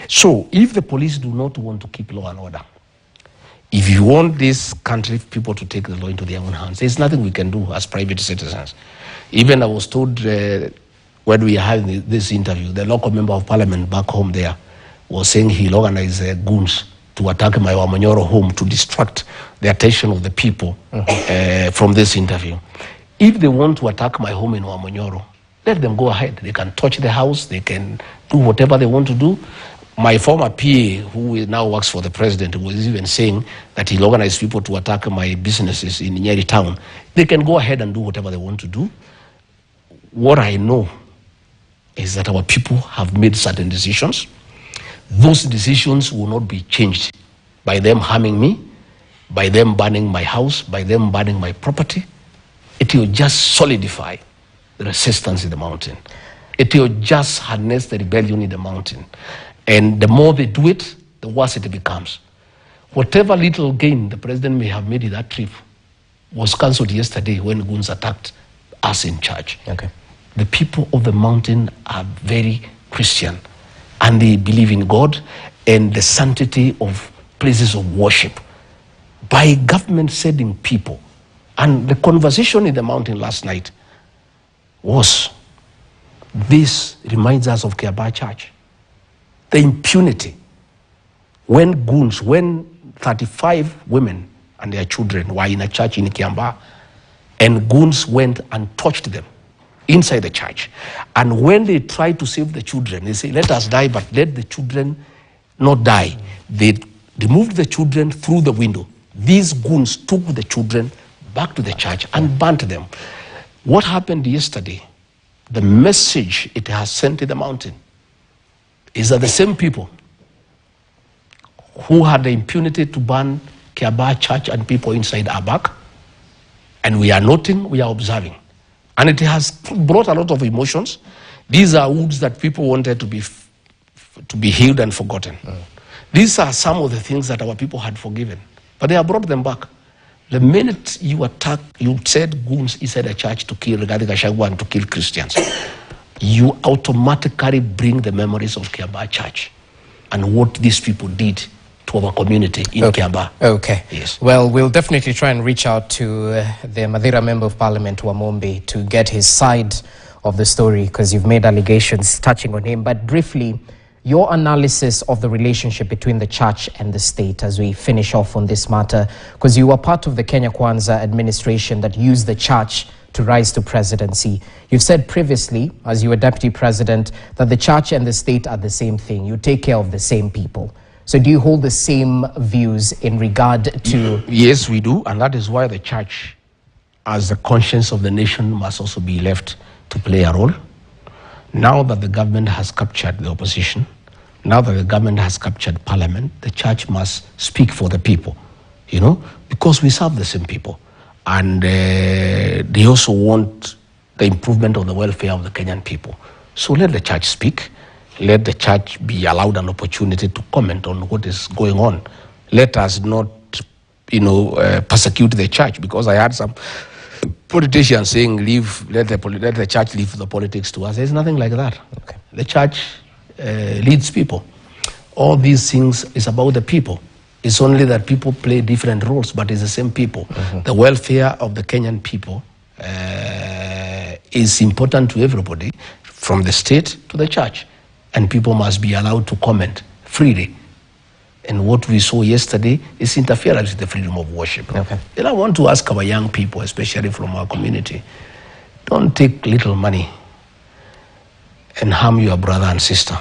So, if the police do not want to keep law and order, if you want this country people to take the law into their own hands, there's nothing we can do as private citizens. Even I was told when we had this interview, the local member of parliament back home there was saying he'll organize goons to attack my Wamunyoro home to distract the attention of the people from this interview. If they want to attack my home in Wamunyoro, let them go ahead. They can touch the house, they can do whatever they want to do. My former PA, who now works for the president, was even saying that he'll organize people to attack my businesses in Nyeri town. They can go ahead and do whatever they want to do. What I know is that our people have made certain decisions. Those decisions will not be changed by them harming me, by them burning my house, by them burning my property. It will just solidify the resistance in the mountain. It will just harness the rebellion in the mountain. And the more they do it, the worse it becomes. Whatever little gain the president may have made in that trip was cancelled yesterday when goons attacked us in charge. Okay. The people of the mountain are very Christian, and they believe in God and the sanctity of places of worship. By government sending people, and the conversation in the mountain last night was, this reminds us of Kiambaa Church. The impunity. When 35 women and their children were in a church in Kiambaa, and goons went and touched them inside the church. And when they tried to save the children, they say, let us die, but let the children not die. They removed the children through the window. These goons took the children back to the church and burnt them. What happened yesterday, the message it has sent to the mountain, is that the same people who had the impunity to burn Kiambaa Church and people inside are back, and we are noting, we are observing. And it has brought a lot of emotions. These are wounds that people wanted to be healed and forgotten. These are some of the things that our people had forgiven, but they have brought them back. The minute you said goons inside a church to kill Gachagua and to kill Christians, you automatically bring the memories of Kiambaa Church and what these people did to our community in Kiambaa. Okay. Yes. Well, we'll definitely try and reach out to the Madeira Member of Parliament, Wamombi, to get his side of the story, because you've made allegations touching on him. But briefly, your analysis of the relationship between the church and the state as we finish off on this matter, because you were part of the Kenya Kwanza administration that used the church to rise to presidency. You've said previously, as you were deputy president, that the church and the state are the same thing. You take care of the same people. So do you hold the same views in regard to... Yes, we do, and that is why the church, as the conscience of the nation, must also be left to play a role. Now that the government has captured the opposition, now that the government has captured parliament, the church must speak for the people, because we serve the same people. And they also want the improvement of the welfare of the Kenyan people. So let the church speak. Let the church be allowed an opportunity to comment on what is going on. Let us not, persecute the church, because I had some politicians saying, let the church leave the politics to us. There's nothing like that. Okay. The church leads people. All these things is about the people. It's only that people play different roles, but it's the same people. The welfare of the Kenyan people is important to everybody, from the state to the church. And people must be allowed to comment freely. And what we saw yesterday is interference with the freedom of worship. Okay. And I want to ask our young people, especially from our community, don't take little money and harm your brother and sister.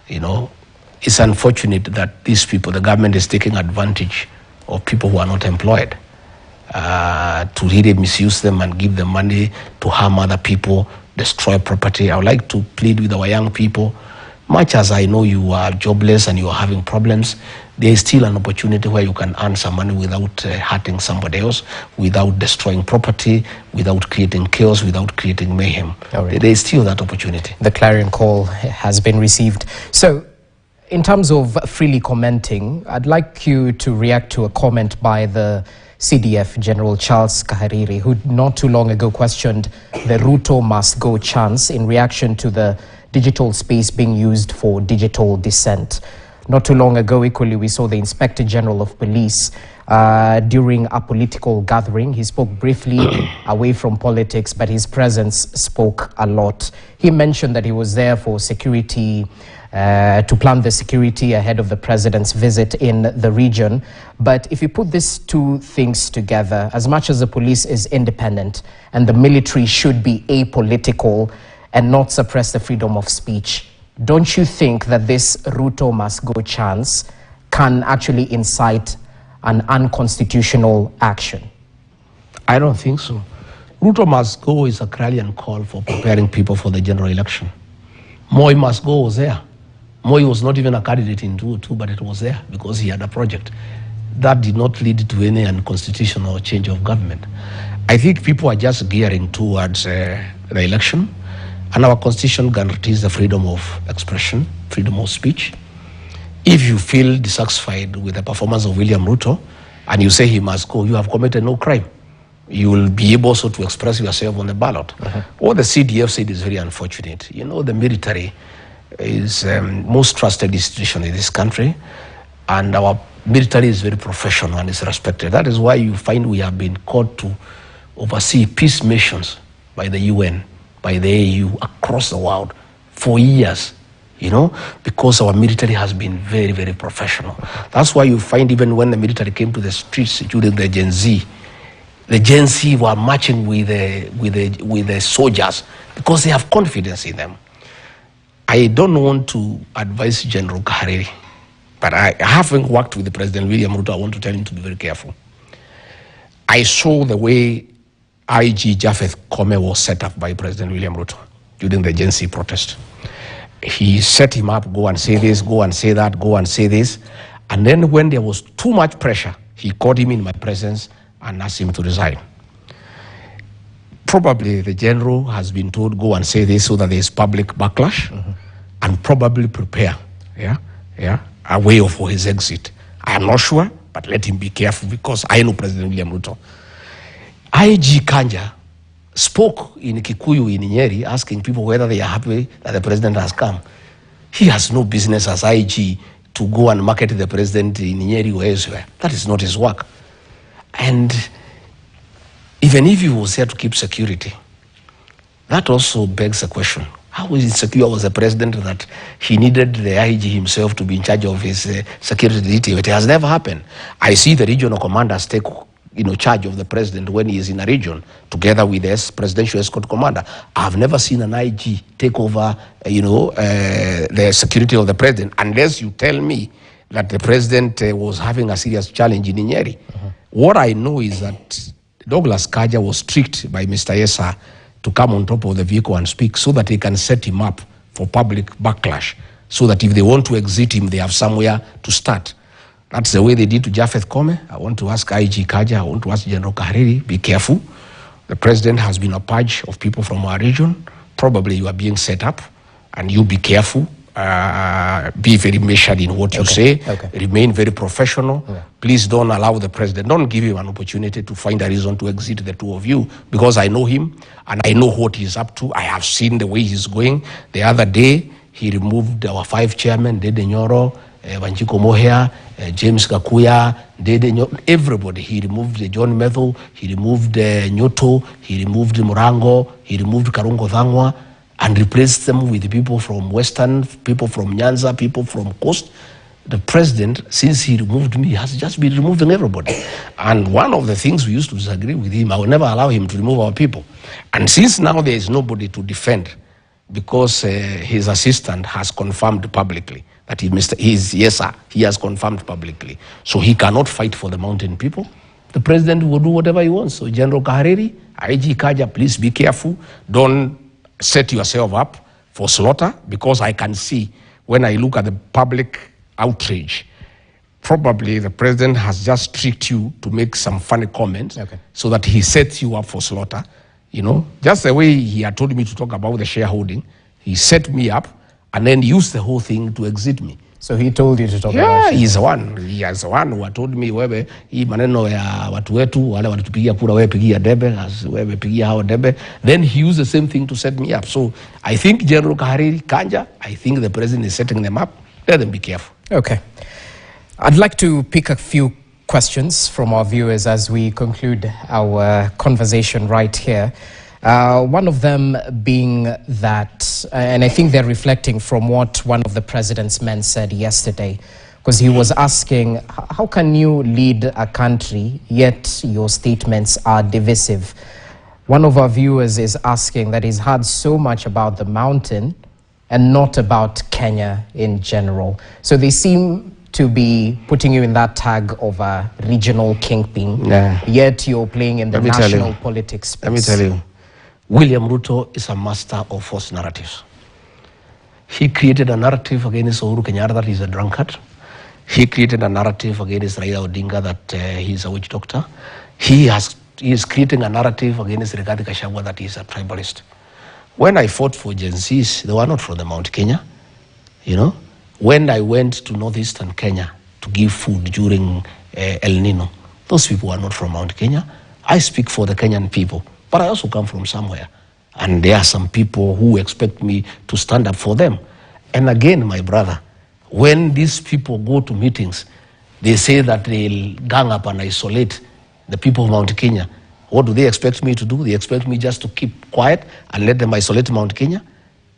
It's unfortunate that these people, the government is taking advantage of people who are not employed to really misuse them and give them money to harm other people, destroy property. I would like to plead with our young people, much as I know you are jobless and you are having problems, there is still an opportunity where you can earn some money without hurting somebody else, without destroying property, without creating chaos, without creating mayhem. Right. There is still that opportunity. The clarion call has been received. So, in terms of freely commenting, I'd like you to react to a comment by the CDF General Charles Kahariri, who not too long ago questioned the Ruto must go chance in reaction to the digital space being used for digital dissent. Not too long ago, equally, we saw the Inspector General of Police during a political gathering. He spoke briefly away from politics, but his presence spoke a lot. He mentioned that he was there for security, to plan the security ahead of the president's visit in the region. But if you put these two things together, as much as the police is independent and the military should be apolitical and not suppress the freedom of speech, don't you think that this Ruto must go chance can actually incite an unconstitutional action? I don't think so. Ruto must go is a clarion call for preparing people for the general election. Moi must go was there. Moi was not even a candidate in 2002, but it was there because he had a project. That did not lead to any unconstitutional change of government. I think people are just gearing towards the election, and our constitution guarantees the freedom of expression, freedom of speech. If you feel dissatisfied with the performance of William Ruto and you say he must go, you have committed no crime. You will be able also to express yourself on the ballot. What the CDF said is very unfortunate. You know, the military is most trusted institution in this country, and our military is very professional and is respected. That is why you find we have been called to oversee peace missions by the UN, by the AU, across the world for years, you know, because our military has been very, very professional. That's why you find even when the military came to the streets during the Gen Z were marching with the soldiers because they have confidence in them. I don't want to advise General Kahariri, but having worked with the President William Ruto, I want to tell him to be very careful. I saw the way IG Japheth Kome was set up by President William Ruto during the Gen Z protest. He set him up, go and say this, go and say that, go and say this. And then when there was too much pressure, he called him in my presence and asked him to resign. Probably the general has been told, go and say this so that there is public backlash, and probably prepare a way for his exit. I am not sure, but let him be careful because I know President William Ruto. IG Kanja spoke in Kikuyu in Nyeri asking people whether they are happy that the president has come. He has no business as IG to go and market the president in Nyeri or elsewhere. That is not his work. And even if he was here to keep security, that also begs a question. How insecure was the president that he needed the IG himself to be in charge of his security detail? It has never happened. I see the regional commanders take charge of the president when he is in a region together with the presidential escort commander. I've never seen an IG take over, the security of the president, unless you tell me that the president was having a serious challenge in Nyeri. What I know is that Douglas Kaja was tricked by Mr. Yesa to come on top of the vehicle and speak so that they can set him up for public backlash, so that if they want to exit him, they have somewhere to start. That's the way they did to Japheth Kome. I want to ask IG Kaja, I want to ask General Kahariri, be careful. The president has been a purge of people from our region. Probably you are being set up, and you be careful. Be very measured in what you say. Remain very professional. Please don't allow the president, don't give him an opportunity to find a reason to exit the two of you, because I know him and I know what he's up to. I have seen the way he's going. The other day, he removed our 5 chairmen, Dede Nyoro, Wanjiko Mohea, James Kakuya, everybody. He removed John Methel, he removed Nyoto, he removed Morango, he removed Karungo Thangwa, and replaced them with people from Western, people from Nyanza, people from Coast. The president, since he removed me, has just been removing everybody. And one of the things we used to disagree with him, I will never allow him to remove our people. And since now there is nobody to defend, because his assistant has confirmed publicly that he has confirmed publicly. So he cannot fight for the mountain people. The president will do whatever he wants. So General Kahariri, IG Kaja, please be careful. Don't set yourself up for slaughter, because I can see when I look at the public outrage, probably the president has just tricked you to make some funny comments so that he sets you up for slaughter. Just the way he had told me to talk about the shareholding, he set me up and then used the whole thing to exit me. So he told you to talk about shareholding? He is the one who had told me, wewe hii maneno ya watu wetu wale wanatupigia kura, wewe pigia debe, wewe pigia hao debe. Then he used the same thing to set me up. So I think General Kahariri, Kanja, I think the president is setting them up. Let them be careful. Okay. I'd like to pick a few questions from our viewers as we conclude our conversation right here. One of them being that, and I think they're reflecting from what one of the president's men said yesterday, because he was asking, how can you lead a country yet your statements are divisive? One of our viewers is asking that he's heard so much about the mountain and not about Kenya in general. So they seem to be putting you in that tag of a regional kingpin, yet you're playing in the national politics space. Let me tell you, William Ruto is a master of false narratives. He created a narrative against Uhuru Kenyatta that he's a drunkard. He created a narrative against Raila Odinga that he's a witch doctor. He is creating a narrative against Gachagua that he's a tribalist. When I fought for Gen Zs, they were not from the Mount Kenya, you know. When I went to northeastern Kenya to give food during El Nino, those people were not from Mount Kenya. I speak for the Kenyan people, but I also come from somewhere. And there are some people who expect me to stand up for them. And again, my brother, when these people go to meetings, they say that they'll gang up and isolate the people of Mount Kenya. What do they expect me to do? They expect me just to keep quiet and let them isolate Mount Kenya?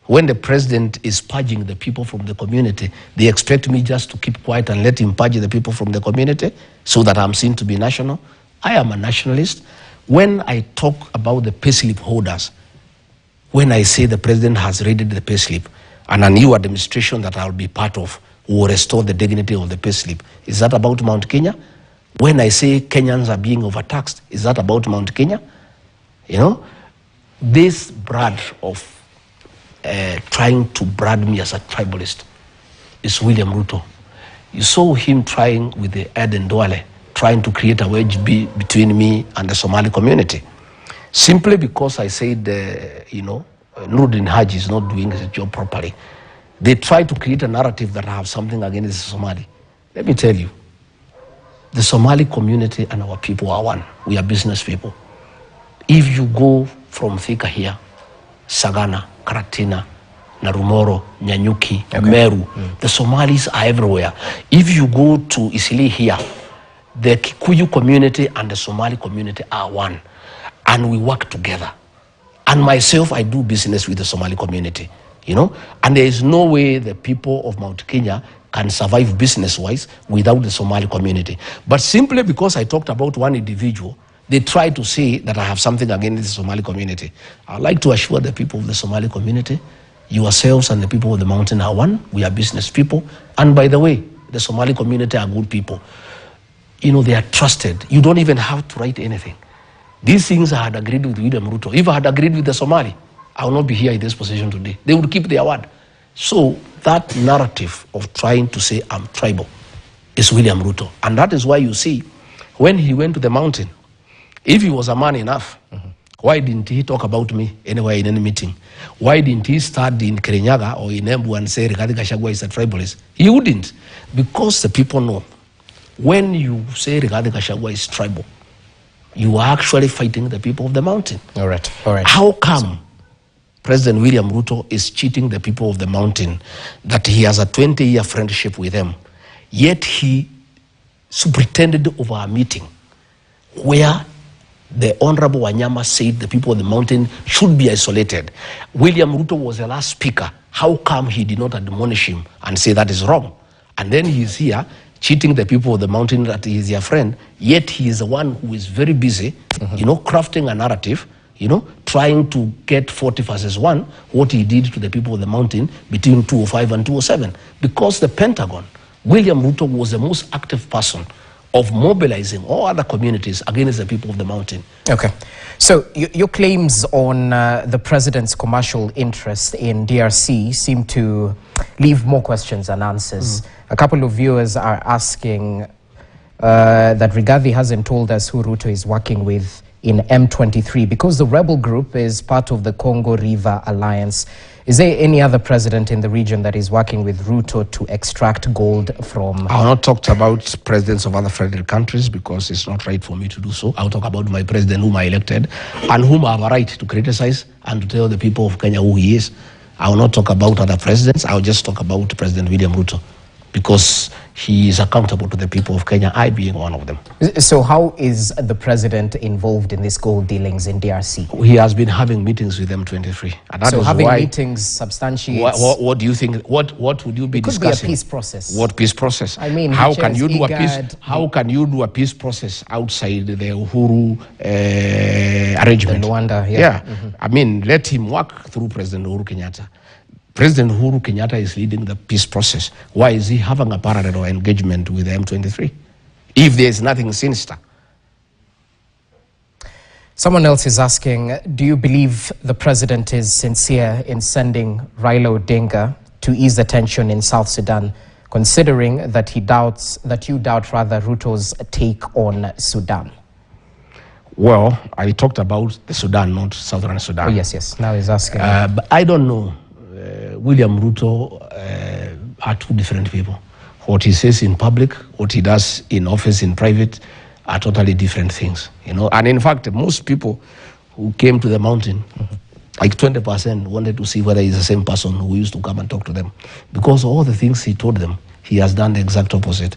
When the president is purging the people from the community, they expect me just to keep quiet and let him purge the people from the community so that I'm seen to be national? I am a nationalist. When I talk about the payslip holders, when I say the president has raided the payslip and a new administration that I'll be part of will restore the dignity of the payslip, is that about Mount Kenya? When I say Kenyans are being overtaxed, is that about Mount Kenya? You know, this brand of trying to brand me as a tribalist is William Ruto. You saw him trying with the Ed and Duale, trying to create a wedge between me and the Somali community. Simply because I said, Nuruddin Haji is not doing his job properly. They try to create a narrative that I have something against the Somali. Let me tell you, the Somali community and our people are one. We are business people. If you go from Thika here, Sagana, Karatina, Narumoro, Nyanyuki, Meru, the Somalis are everywhere. If you go to Isili here, the Kikuyu community and the Somali community are one. And we work together. And myself, I do business with the Somali community, you know. And there is no way the people of Mount Kenya can survive business-wise without the Somali community. But simply because I talked about one individual, they try to say that I have something against the Somali community. I'd like to assure the people of the Somali community, yourselves and the people of the mountain are one. We are business people. And by the way, the Somali community are good people. You know, they are trusted. You don't even have to write anything. These things I had agreed with William Ruto. If I had agreed with the Somali, I would not be here in this position today. They would keep their word. So that narrative of trying to say I'm tribal is William Ruto. And that is why you see, when he went to the mountain, if he was a man enough, why didn't he talk about me anywhere in any meeting? Why didn't he start in Kirinyaga or in Embu and say Rigathi Gachagua is a tribalist? He wouldn't, because the people know when you say Rigathi Gachagua is tribal, you are actually fighting the people of the mountain. All right, all right. How come President William Ruto is cheating the people of the mountain that he has a 20-year friendship with them, yet he superintended over a meeting where the Honorable Wanyama said the people of the mountain should be isolated? William Ruto was the last speaker. How come he did not admonish him and say that is wrong? And then he is here cheating the people of the mountain that he is their friend, yet he is the one who is very busy, you know, crafting a narrative, you know, trying to get 40 versus 1, what he did to the people of the mountain between 2005 and 2007. Because the Pentagon, William Ruto was the most active person of mobilizing all other communities against the people of the mountain. Okay. So your claims on the president's commercial interest in DRC seem to leave more questions than answers. A couple of viewers are asking that Rigathi hasn't told us who Ruto is working with in M23 because the rebel group is part of the Congo River Alliance. Is there any other president in the region that is working with Ruto to extract gold from? I will not talk about presidents of other federal countries because it's not right for me to do so. I'll talk about my president whom I elected and whom I have a right to criticize and to tell the people of Kenya who he is. I will not talk about other presidents. I will just talk about President William Ruto because he is accountable to the people of Kenya, I being one of them. So how is the president involved in these gold dealings in DRC? He has been having meetings with M23. And that so is having why, meetings substantiates... What do you think, what would you be discussing? It could be a peace process. What peace process? I mean, how can you do a peace? How can you do a peace process outside the Uhuru arrangement? The Rwanda, yeah. I mean, let him work through President Uhuru Kenyatta. President Uhuru Kenyatta is leading the peace process. Why is he having a parallel engagement with M23? If there is nothing sinister. Someone else is asking, do you believe the president is sincere in sending Raila Odinga to ease the tension in South Sudan, considering that you doubt Ruto's take on Sudan? Well, I talked about the Sudan, not Southern Sudan. Oh, yes. Now he's asking. But I don't know. William Ruto are two different people. What he says in public, what he does in office, in private, are totally different things. You know, and in fact, most people who came to the mountain, like 20%, wanted to see whether he's the same person who used to come and talk to them, because all the things he told them, he has done the exact opposite.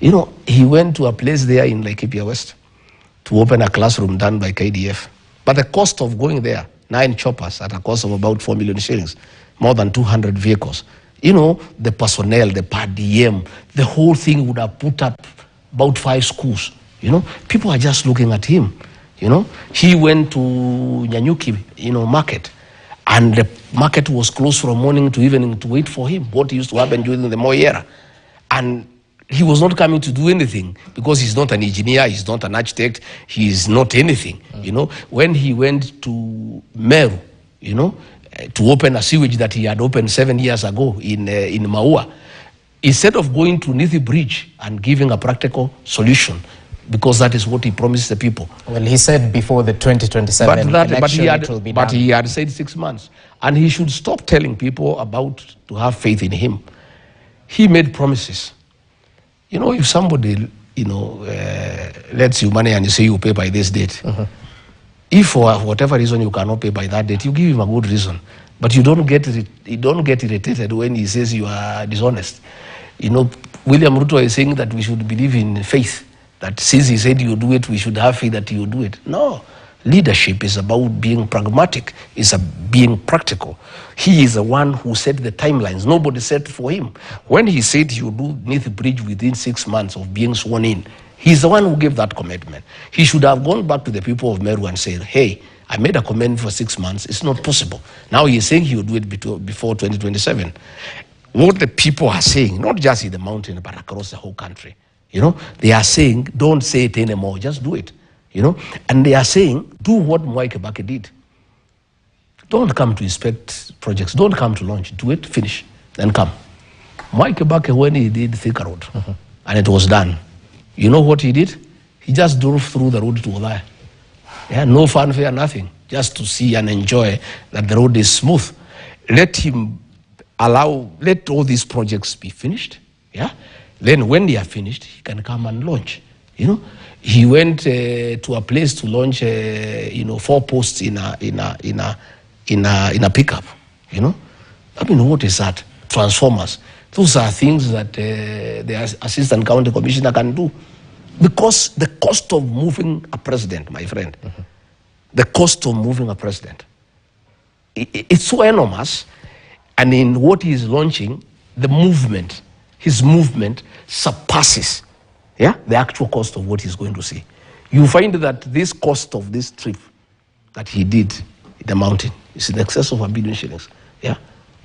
You know, he went to a place there in Laikipia West to open a classroom done by KDF. But the cost of going there, 9 choppers at a cost of about 4 million shillings, more than 200 vehicles. You know, the personnel, the per diem, the whole thing would have put up about 5 schools. You know, people are just looking at him. You know, he went to Nyanyuki, market, and the market was closed from morning to evening to wait for him. What used to happen during the Moi era. And he was not coming to do anything because he's not an engineer, he's not an architect, he's not anything. You know, when he went to Meru, to open a sewage that he had opened 7 years ago in Maua, instead of going to Nithi Bridge and giving a practical solution, because that is what he promised the people. Well, he said before the 2027 election it will be done. But he had said 6 months. And he should stop telling people about to have faith in him. He made promises. You know, if somebody, lets you money and you say you pay by this date, if for whatever reason you cannot pay by that date, you give him a good reason. But you don't get irritated when he says you are dishonest. You know, William Ruto is saying that we should believe in faith. That since he said you do it, we should have faith that you do it. No. Leadership is about being pragmatic, is being practical. He is the one who set the timelines. Nobody set for him. When he said he would do Nithi Bridge within 6 months of being sworn in, he's the one who gave that commitment. He should have gone back to the people of Meru and said, hey, I made a commitment for 6 months. It's not possible. Now he's saying he will do it before 2027. What the people are saying, not just in the mountain, but across the whole country, they are saying, don't say it anymore, just do it. And they are saying, do what Mwai Kibaki did. Don't come to inspect projects. Don't come to launch. Do it, finish, then come. Mwai Kibaki, when he did Thika Road, and it was done, you know what he did? He just drove through the road to Othaya. Yeah, no fanfare, nothing. Just to see and enjoy that the road is smooth. Let all these projects be finished. Yeah. Then when they are finished, he can come and launch. He went to a place to launch, 4 posts in a pickup. I mean, what is that? Transformers. Those are things that the assistant county commissioner can do, because the cost of moving a president, my friend, the cost of moving a president, it's so enormous, and in what he is launching, his movement surpasses the actual cost of what he's going to see. You find that this cost of this trip that he did in the mountain is in excess of 1 billion shillings. Yeah,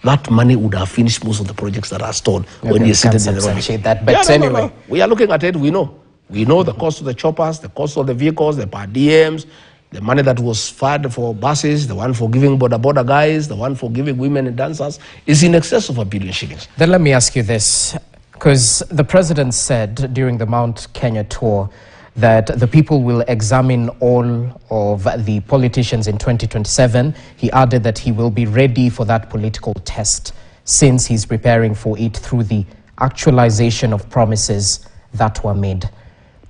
that money would have finished most of the projects that are stalled when he seated in the road. That, but anyway, no. We are looking at it. We know the cost of the choppers, the cost of the vehicles, the per diems, the money that was fed for buses, the one for giving border guys, the one for giving women and dancers, is in excess of 1 billion shillings. Then let me ask you this. Because the president said during the Mount Kenya tour that the people will examine all of the politicians in 2027. He added that he will be ready for that political test since he's preparing for it through the actualization of promises that were made.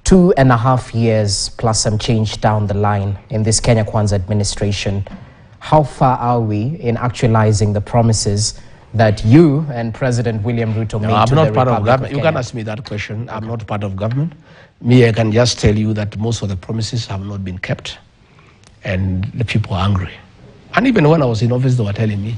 2.5 years plus some change down the line in this Kenya Kwanza administration. How far are we in actualizing the promises that you and President William Ruto made to the Republic of Kenya? I'm not part of government. You can ask me that question. I'm not part of government. Me, I can just tell you that most of the promises have not been kept, and the people are angry. And even when I was in office, they were telling me,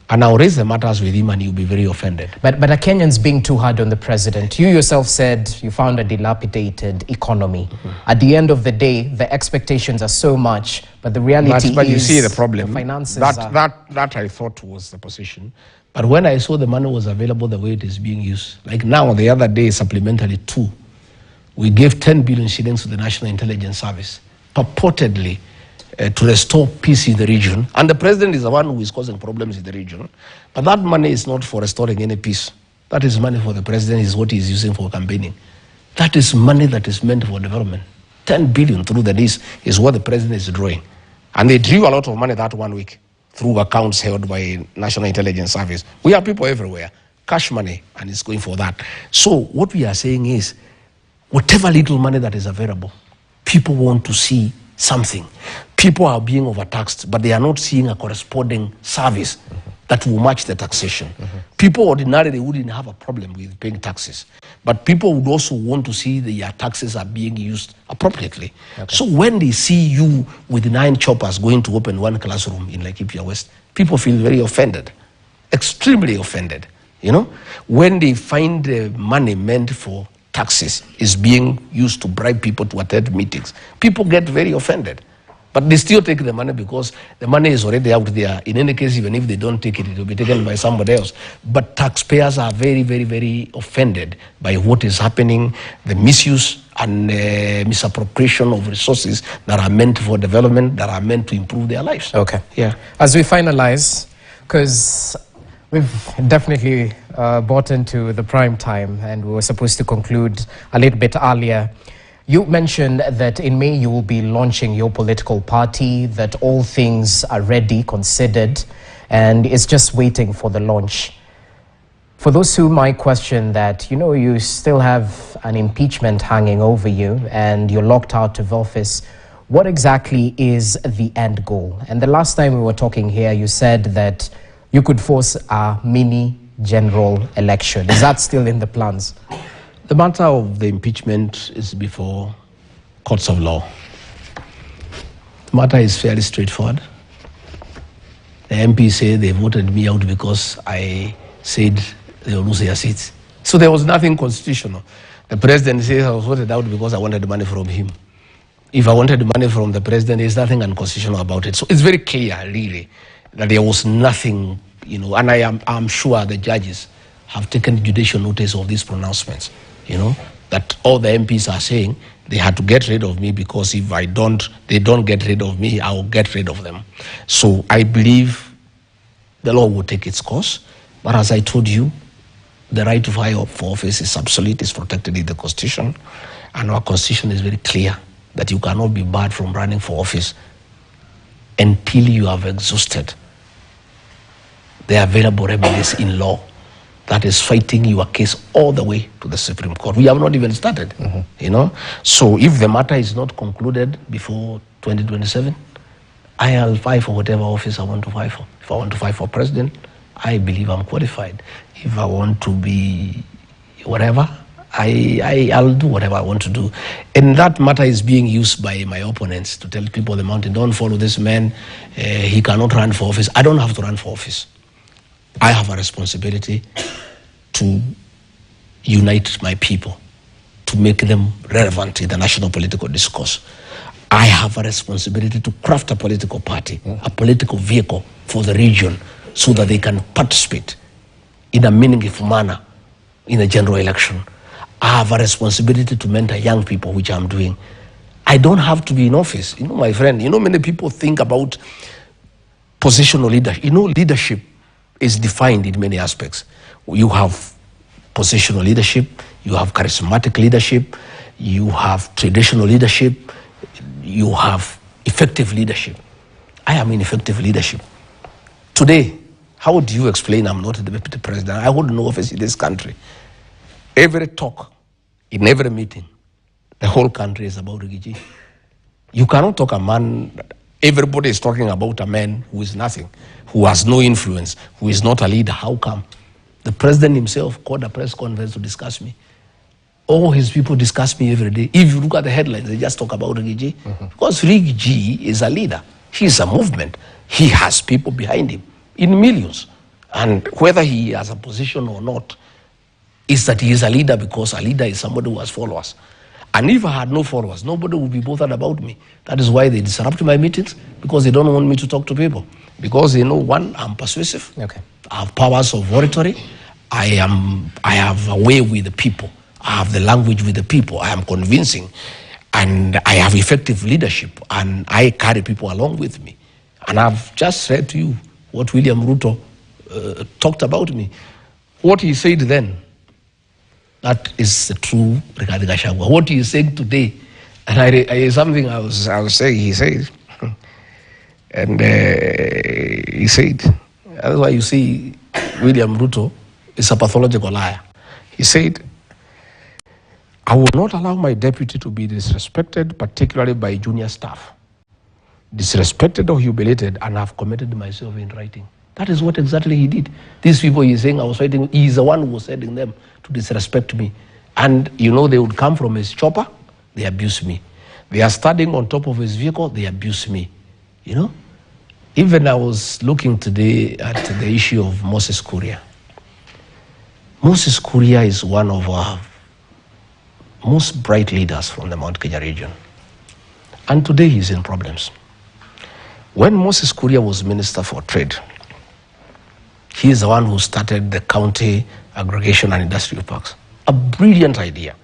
and I'll raise the matters with him and he'll be very offended. But are Kenyans being too hard on the president? You yourself said you found a dilapidated economy. At the end of the day, the expectations are so much, but the reality but you see the problem. The finances that I thought was the position. But when I saw the money was available the way it is being used, like now, the other day, supplementary 2, we gave 10 billion shillings to the National Intelligence Service, purportedly to restore peace in the region. And the president is the one who is causing problems in the region. But that money is not for restoring any peace. That is money for the president, is what he is using for campaigning. That is money that is meant for development. 10 billion through the lease is what the president is drawing. And they drew a lot of money that 1 week through accounts held by National Intelligence Service. We have people everywhere, cash money, and it's going for that. So what we are saying is, whatever little money that is available, people want to see something. People are being overtaxed, but they are not seeing a corresponding service that will match the taxation. People ordinarily wouldn't have a problem with paying taxes, but people would also want to see their taxes are being used appropriately. So when they see you with 9 choppers going to open 1 classroom in Laikipia West, people feel very offended, extremely offended. You know, when they find the money meant for taxes is being used to bribe people to attend meetings, people get very offended. But they still take the money because the money is already out there. In any case, even if they don't take it, it will be taken by somebody else. But taxpayers are very, very, very offended by what is happening, the misuse and misappropriation of resources that are meant for development, that are meant to improve their lives. Okay. Yeah. As we finalize, because we've definitely bought into the prime time and we were supposed to conclude a little bit earlier. You mentioned that in May you will be launching your political party, that all things are ready, considered, and it's just waiting for the launch. For those who might question that, you know, you still have an impeachment hanging over you and you're locked out of office, what exactly is the end goal? And the last time we were talking here, you said that you could force a mini general election. Is that still in the plans? The matter of the impeachment is before courts of law. The matter is fairly straightforward. The MPs say they voted me out because I said they will lose their seats. So there was nothing constitutional. The president says I was voted out because I wanted money from him. If I wanted money from the president, there's nothing unconstitutional about it. So it's very clear, really, that there was nothing, you know, and I'm sure the judges have taken judicial notice of these pronouncements. You know, that all the MPs are saying they had to get rid of me because if they don't get rid of me, I will get rid of them. So I believe the law will take its course. But as I told you, the right to vie for office is absolute, is protected in the Constitution. And our Constitution is very clear that you cannot be barred from running for office until you have exhausted the available remedies in law that is fighting your case all the way to the Supreme Court. We have not even started, you know. So if the matter is not concluded before 2027, I'll vie for whatever office I want to vie for. If I want to vie for president, I believe I'm qualified. If I want to be whatever, I'll do whatever I want to do. And that matter is being used by my opponents to tell people on the mountain, don't follow this man, he cannot run for office. I don't have to run for office. I have a responsibility to unite my people, to make them relevant in the national political discourse. I have a responsibility to craft a political party, a political vehicle for the region so that they can participate in a meaningful manner in a general election. I have a responsibility to mentor young people, which I'm doing. I don't have to be in office. You know, my friend, you know, many people think about positional leadership. You know, leadership is defined in many aspects. You have positional leadership, you have charismatic leadership, you have traditional leadership, you have effective leadership. I am in effective leadership. Today, how do you explain I'm not the deputy president? I hold no office in this country. Every talk, in every meeting, the whole country is about Rigiji. You cannot talk a man, everybody is talking about a man who is nothing, who has no influence, who is not a leader. How come? The president himself called a press conference to discuss me. All his people discuss me every day. If you look at the headlines, they just talk about Rigiji. Because Rigiji is a leader. He is a movement. He has people behind him in millions. And whether he has a position or not, is that he is a leader, because a leader is somebody who has followers. And if I had no followers, nobody would be bothered about me. That is why they disrupt my meetings, because they don't want me to talk to people. Because they know, one, I'm persuasive. Okay. I have powers of oratory. I have a way with the people. I have the language with the people. I am convincing. And I have effective leadership. And I carry people along with me. And I've just said to you what William Ruto talked about me. What he said then, that is the true regarding Gachagua. What he is saying today, And something I was saying, he said, and he said, that's why you see William Ruto is a pathological liar. He said, I will not allow my deputy to be disrespected, particularly by junior staff. Disrespected or humiliated, and I've committed myself in writing. That is what exactly he did. These people he's saying I was writing, he's the one who was sending them to disrespect me. And you know, they would come from his chopper, they abuse me. They are standing on top of his vehicle, they abuse me. You know? Even I was looking today at the issue of Moses Kuria. Moses Kuria is one of our most bright leaders from the Mount Kenya region. And today he's in problems. When Moses Kuria was Minister for Trade, he is the one who started the county aggregation and industrial parks. A brilliant idea.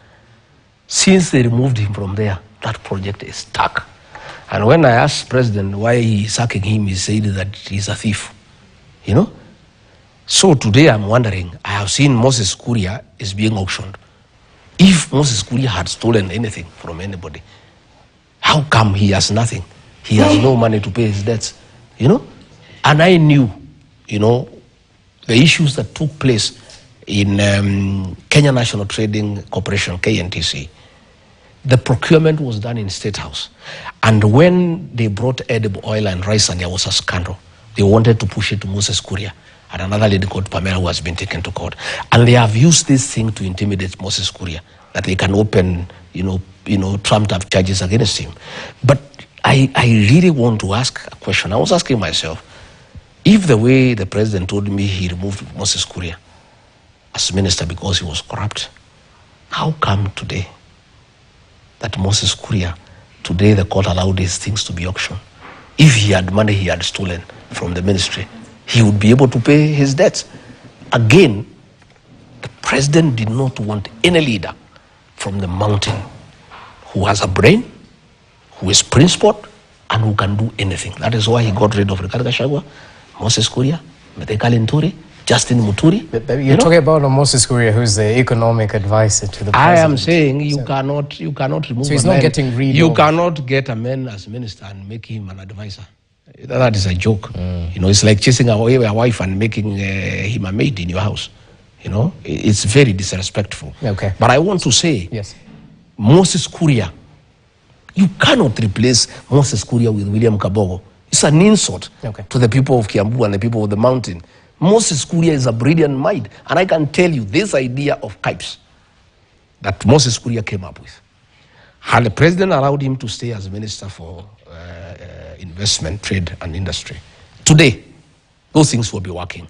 Since they removed him from there, that project is stuck. And when I asked President why he's sacking him, he said that he's a thief. You know? So today I'm wondering, I have seen Moses Kuria is being auctioned. If Moses Kuria had stolen anything from anybody, how come he has nothing? He has no money to pay his debts, you know? And I knew, you know, the issues that took place in Kenya National Trading Corporation, KNTC. The procurement was done in State House. And when they brought edible oil and rice and there was a scandal, they wanted to push it to Moses Kuria and another lady called Pamela who has been taken to court. And they have used this thing to intimidate Moses Kuria, that they can open, you know, trumped up charges against him. But I really want to ask a question. I was asking myself, if the way the president told me he removed Moses Kuria as minister because he was corrupt, how come today that Moses Kuria, today the court allowed these things to be auctioned? If he had money he had stolen from the ministry, he would be able to pay his debts. Again, the president did not want any leader from the mountain who has a brain, who is principled, and who can do anything. That is why he got rid of Gachagua, Moses Kuria, Methekali Nturi, Justin Muturi. But you're talking about Moses Kuria, who's the economic advisor to the president. I am saying you cannot remove. So he's not getting rid of. You cannot get a man as minister and make him an advisor. That is a joke. You know, it's like chasing away a wife and making him a maid in your house. You know, it's very disrespectful. Okay. But I want to say, yes, Moses Kuria, you cannot replace Moses Kuria with William Kabogo. It's an insult to the people of Kiambu and the people of the mountain. Moses Kuria is a brilliant mind. And I can tell you this idea of KIPES that Moses Kuria came up with. Had the president allowed him to stay as minister for investment, trade and industry, today, those things will be working.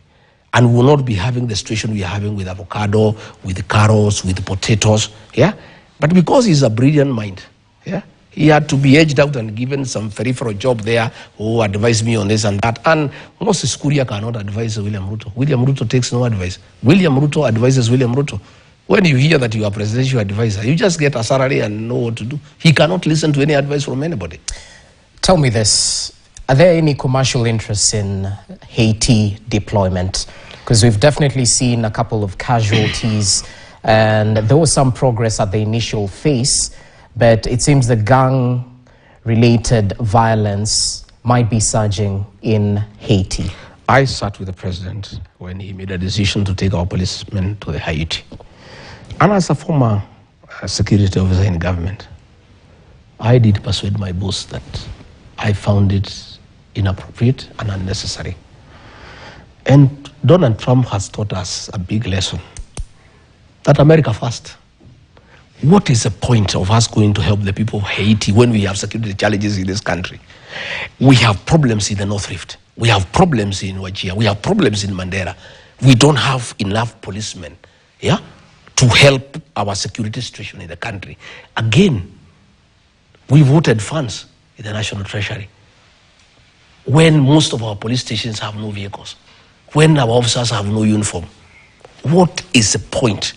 And we will not be having the situation we are having with avocado, with carrots, with potatoes. Yeah? But because he's a brilliant mind, yeah, he had to be edged out and given some peripheral job there who advised me on this and that. And Moses Kuria cannot advise William Ruto. William Ruto takes no advice. William Ruto advises William Ruto. When you hear that you are presidential advisor, you just get a salary and know what to do. He cannot listen to any advice from anybody. Tell me this. Are there any commercial interests in Haiti deployment? Because we've definitely seen a couple of casualties and there was some progress at the initial phase, but it seems the gang-related violence might be surging in Haiti. I sat with the president when he made a decision to take our policemen to the Haiti. And as a former security officer in government, I did persuade my boss that I found it inappropriate and unnecessary. And Donald Trump has taught us a big lesson, that America first. What is the point of us going to help the people of Haiti when we have security challenges in this country? We have problems in the North Rift. We have problems in Wajir. We have problems in Mandera. We don't have enough policemen, yeah, to help our security situation in the country. Again, we voted funds in the National Treasury when most of our police stations have no vehicles, when our officers have no uniform. What is the point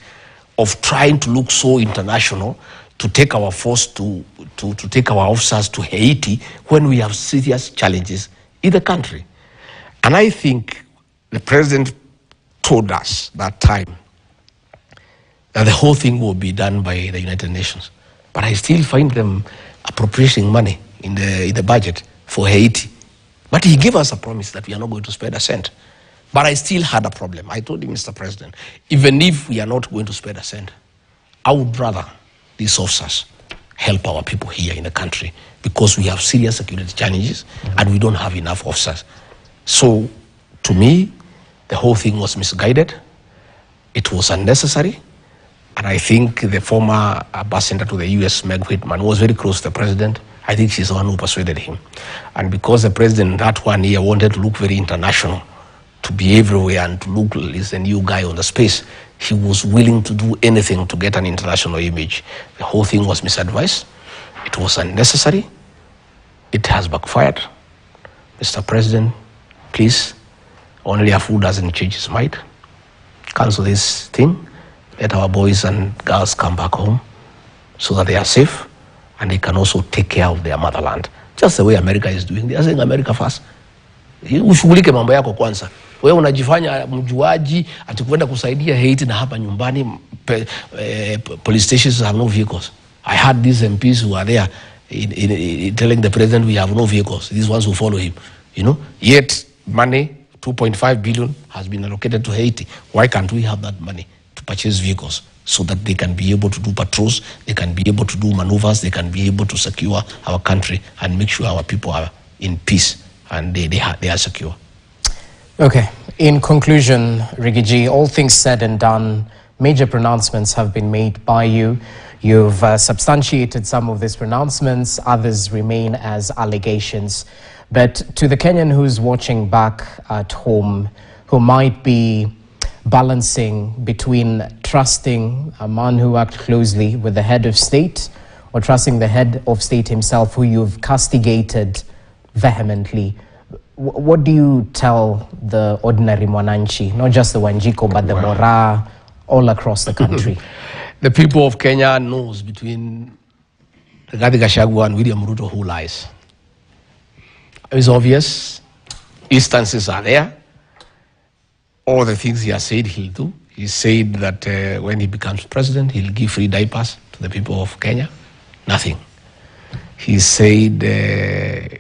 of trying to look so international to take our force to take our officers to Haiti when we have serious challenges in the country? And I think the president told us that time that the whole thing will be done by the United Nations. but I still find them appropriating money in the budget for Haiti. But he gave us a promise that we are not going to spend a cent. But I still had a problem. I told him, Mr. President, even if we are not going to spend a cent, I would rather these officers help our people here in the country, because we have serious security challenges and we don't have enough officers. So, to me, the whole thing was misguided. It was unnecessary. And I think the former ambassador to the US, Meg Whitman, was very close to the president. I think she's the one who persuaded him. And because the president that 1 year wanted to look very international, to be everywhere and to look as the new guy on the space, he was willing to do anything to get an international image. The whole thing was misadvised. It was unnecessary. It has backfired. Mr. President, please, only a fool doesn't change his mind. Cancel this thing. Let our boys and girls come back home so that they are safe and they can also take care of their motherland. Just the way America is doing. They are saying America first. Ushughulike mambo yako kwanza. Wewe unajifanya mjuaji ati kwenda kusaidia Haiti na hapa nyumbani police stations have no vehicles. I had these MPs who are there telling the president we have no vehicles. These ones who follow him, you know. Yet money, 2.5 billion has been allocated to Haiti. Why can't we have that money to purchase vehicles so that they can be able to do patrols, they can be able to do maneuvers, they can be able to secure our country and make sure our people are in peace and they are secure. Okay. In conclusion, Rigiji, all things said and done, major pronouncements have been made by you. You've substantiated some of these pronouncements. Others remain as allegations. But to the Kenyan who's watching back at home, who might be balancing between trusting a man who worked closely with the head of state or trusting the head of state himself, who you've castigated vehemently, what do you tell the ordinary Mwananchi, not just the Wanjiko, but the Mora, all across the country? The people of Kenya knows between Gachagua and William Ruto who lies. It's obvious. Instances are there. All the things he has said he'll do. He said that when he becomes president, he'll give free diapers to the people of Kenya. Nothing. He said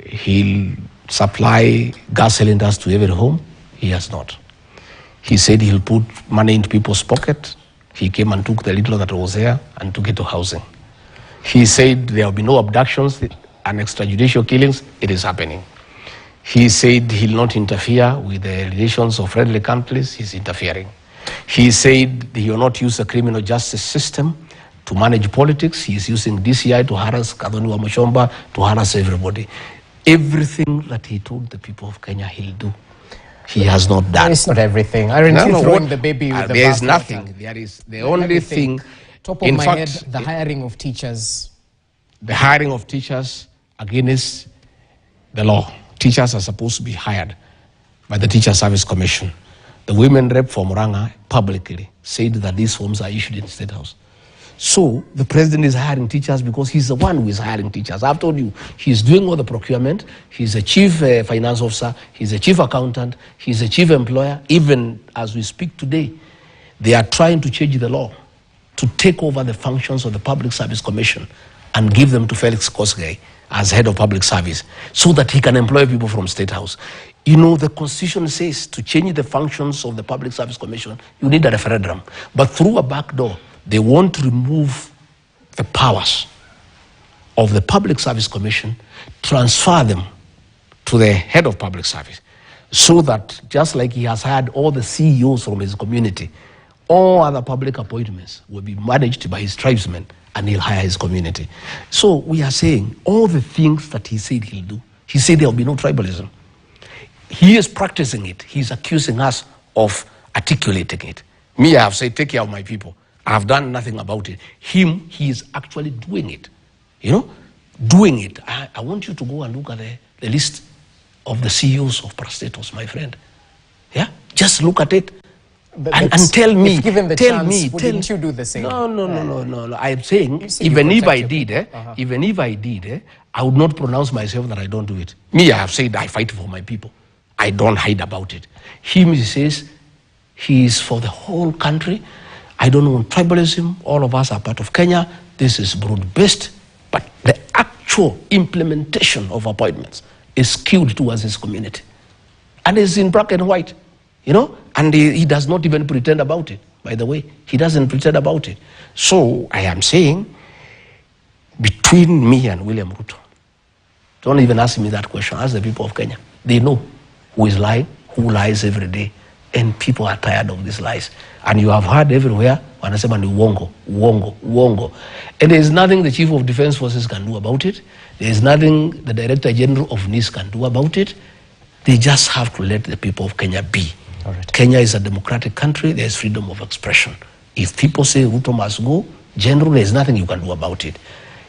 he'll supply gas cylinders to every home. He has not. He said he'll put money into people's pocket. He came and took the little that was there and took it to housing. He said there will be no abductions and extrajudicial killings. It is happening. He said he'll not interfere with the relations of friendly countries. He's interfering. He said he will not use the criminal justice system to manage politics. He's using DCI to harass Kadhoni Wamuchomba, to harass everybody. Everything that he told the people of Kenya he'll do, he has not done. It's not everything. Aren't you throwing the baby with the bathwater? There is nothing. There is the only thing. Top of my head, the hiring of teachers. The hiring of teachers against the law. Teachers are supposed to be hired by the Teacher Service Commission. The women rep for Muranga publicly said that these forms are issued in the State House. So the president is hiring teachers because he's the one who is hiring teachers. I've told you, he's doing all the procurement. He's a chief finance officer. He's a chief accountant. He's a chief employer. Even as we speak today, they are trying to change the law to take over the functions of the Public Service Commission and give them to Felix Kosgei as head of public service so that he can employ people from State House. You know, the Constitution says to change the functions of the Public Service Commission, you need a referendum. But through a back door, they want to remove the powers of the Public Service Commission, transfer them to the head of public service, so that just like he has hired all the CEOs from his community, all other public appointments will be managed by his tribesmen and he'll hire his community. So we are saying all the things that he said he'll do. He said there will be no tribalism. He is practicing it. He's accusing us of articulating it. Me, I have said, take care of my people. I have done nothing about it. Him, he is actually doing it. You know, doing it. I want you to go and look at the list of the CEOs of parastatals, my friend. Yeah? Just look at it. And tell me, if given the chance, wouldn't you do the same? No. I'm saying, even if I did, I would not pronounce myself that I don't do it. Me, I have said I fight for my people. I don't hide about it. Him, he says, he is for the whole country. I don't want tribalism. All of us are part of Kenya. This is broad-based, but the actual implementation of appointments is skewed towards his community. And it's in black and white, you know, and he does not even pretend about it, by the way. He doesn't pretend about it. So I am saying, between me and William Ruto, don't even ask me that question, ask the people of Kenya. They know who is lying, who lies every day, and people are tired of these lies. And you have heard everywhere, wanasema ni uongo, uongo, uongo. And there is nothing the Chief of Defense Forces can do about it. There is nothing the Director General of NIS can do about it. They just have to let the people of Kenya be. All right. Kenya is a democratic country. There is freedom of expression. If people say Ruto must go, generally there is nothing you can do about it.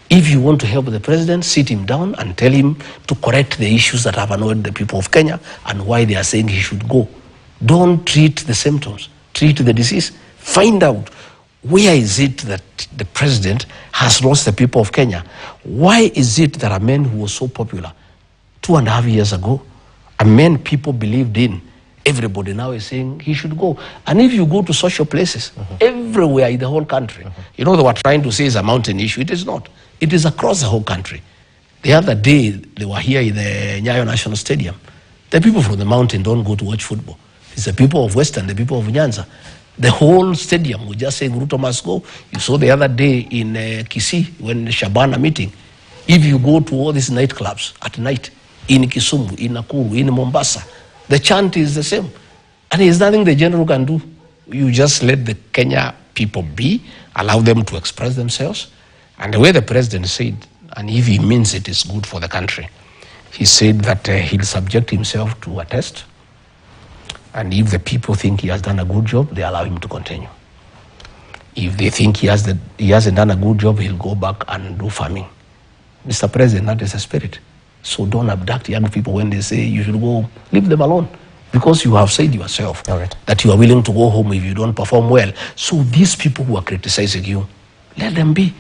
If you want to help the president, sit him down and tell him to correct the issues that have annoyed the people of Kenya and why they are saying he should go. Don't treat the symptoms, treat the disease. Find out where is it that the president has lost the people of Kenya. Why is it that a man who was so popular 2.5 years ago, a man people believed in, everybody now is saying he should go. And if you go to social places, everywhere in the whole country, you know, they were trying to say it's a mountain issue. It is not. It is across the whole country. The other day, they were here in the Nyayo National Stadium. The people from the mountain don't go to watch football. It's the people of Western, the people of Nyanza. The whole stadium was just saying Ruto must go. You saw the other day in Kisii, when the Shabana meeting. If you go to all these nightclubs at night, in Kisumu, in Nakuru, in Mombasa, the chant is the same. And there's nothing the general can do. You just let the Kenya people be, allow them to express themselves. And the way the president said, and if he means it is good for the country, he said that he'll subject himself to a test. And if the people think he has done a good job, they allow him to continue. If they think he hasn't done a good job, he'll go back and do farming. Mr. President, that is the spirit. So don't abduct young people when they say you should go home. Leave them alone. Because you have said yourself that you are willing to go home if you don't perform well. So these people who are criticizing you, let them be.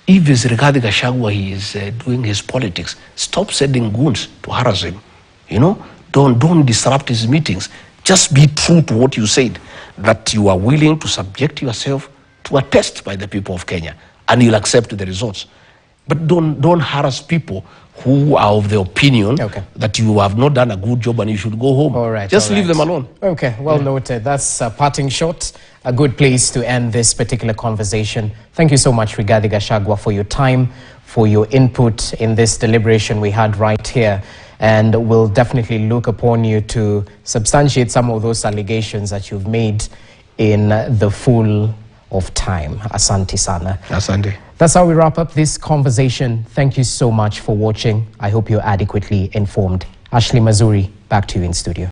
If it's regarding Gachagua, he is doing his politics, stop sending goons to harass him. You know, don't disrupt his meetings. Just be true to what you said, that you are willing to subject yourself to a test by the people of Kenya, and you'll accept the results. But don't harass people who are of the opinion that you have not done a good job and you should go home. All right, just leave them alone. Okay, well noted. That's a parting shot. A good place to end this particular conversation. Thank you so much, Rigathi Gachagua, for your time, for your input in this deliberation we had right here. And we'll definitely look upon you to substantiate some of those allegations that you've made in the full of time. Asante sana. Asante. That's how we wrap up this conversation. Thank you so much for watching. I hope you're adequately informed. Ashley Mazuri, back to you in studio.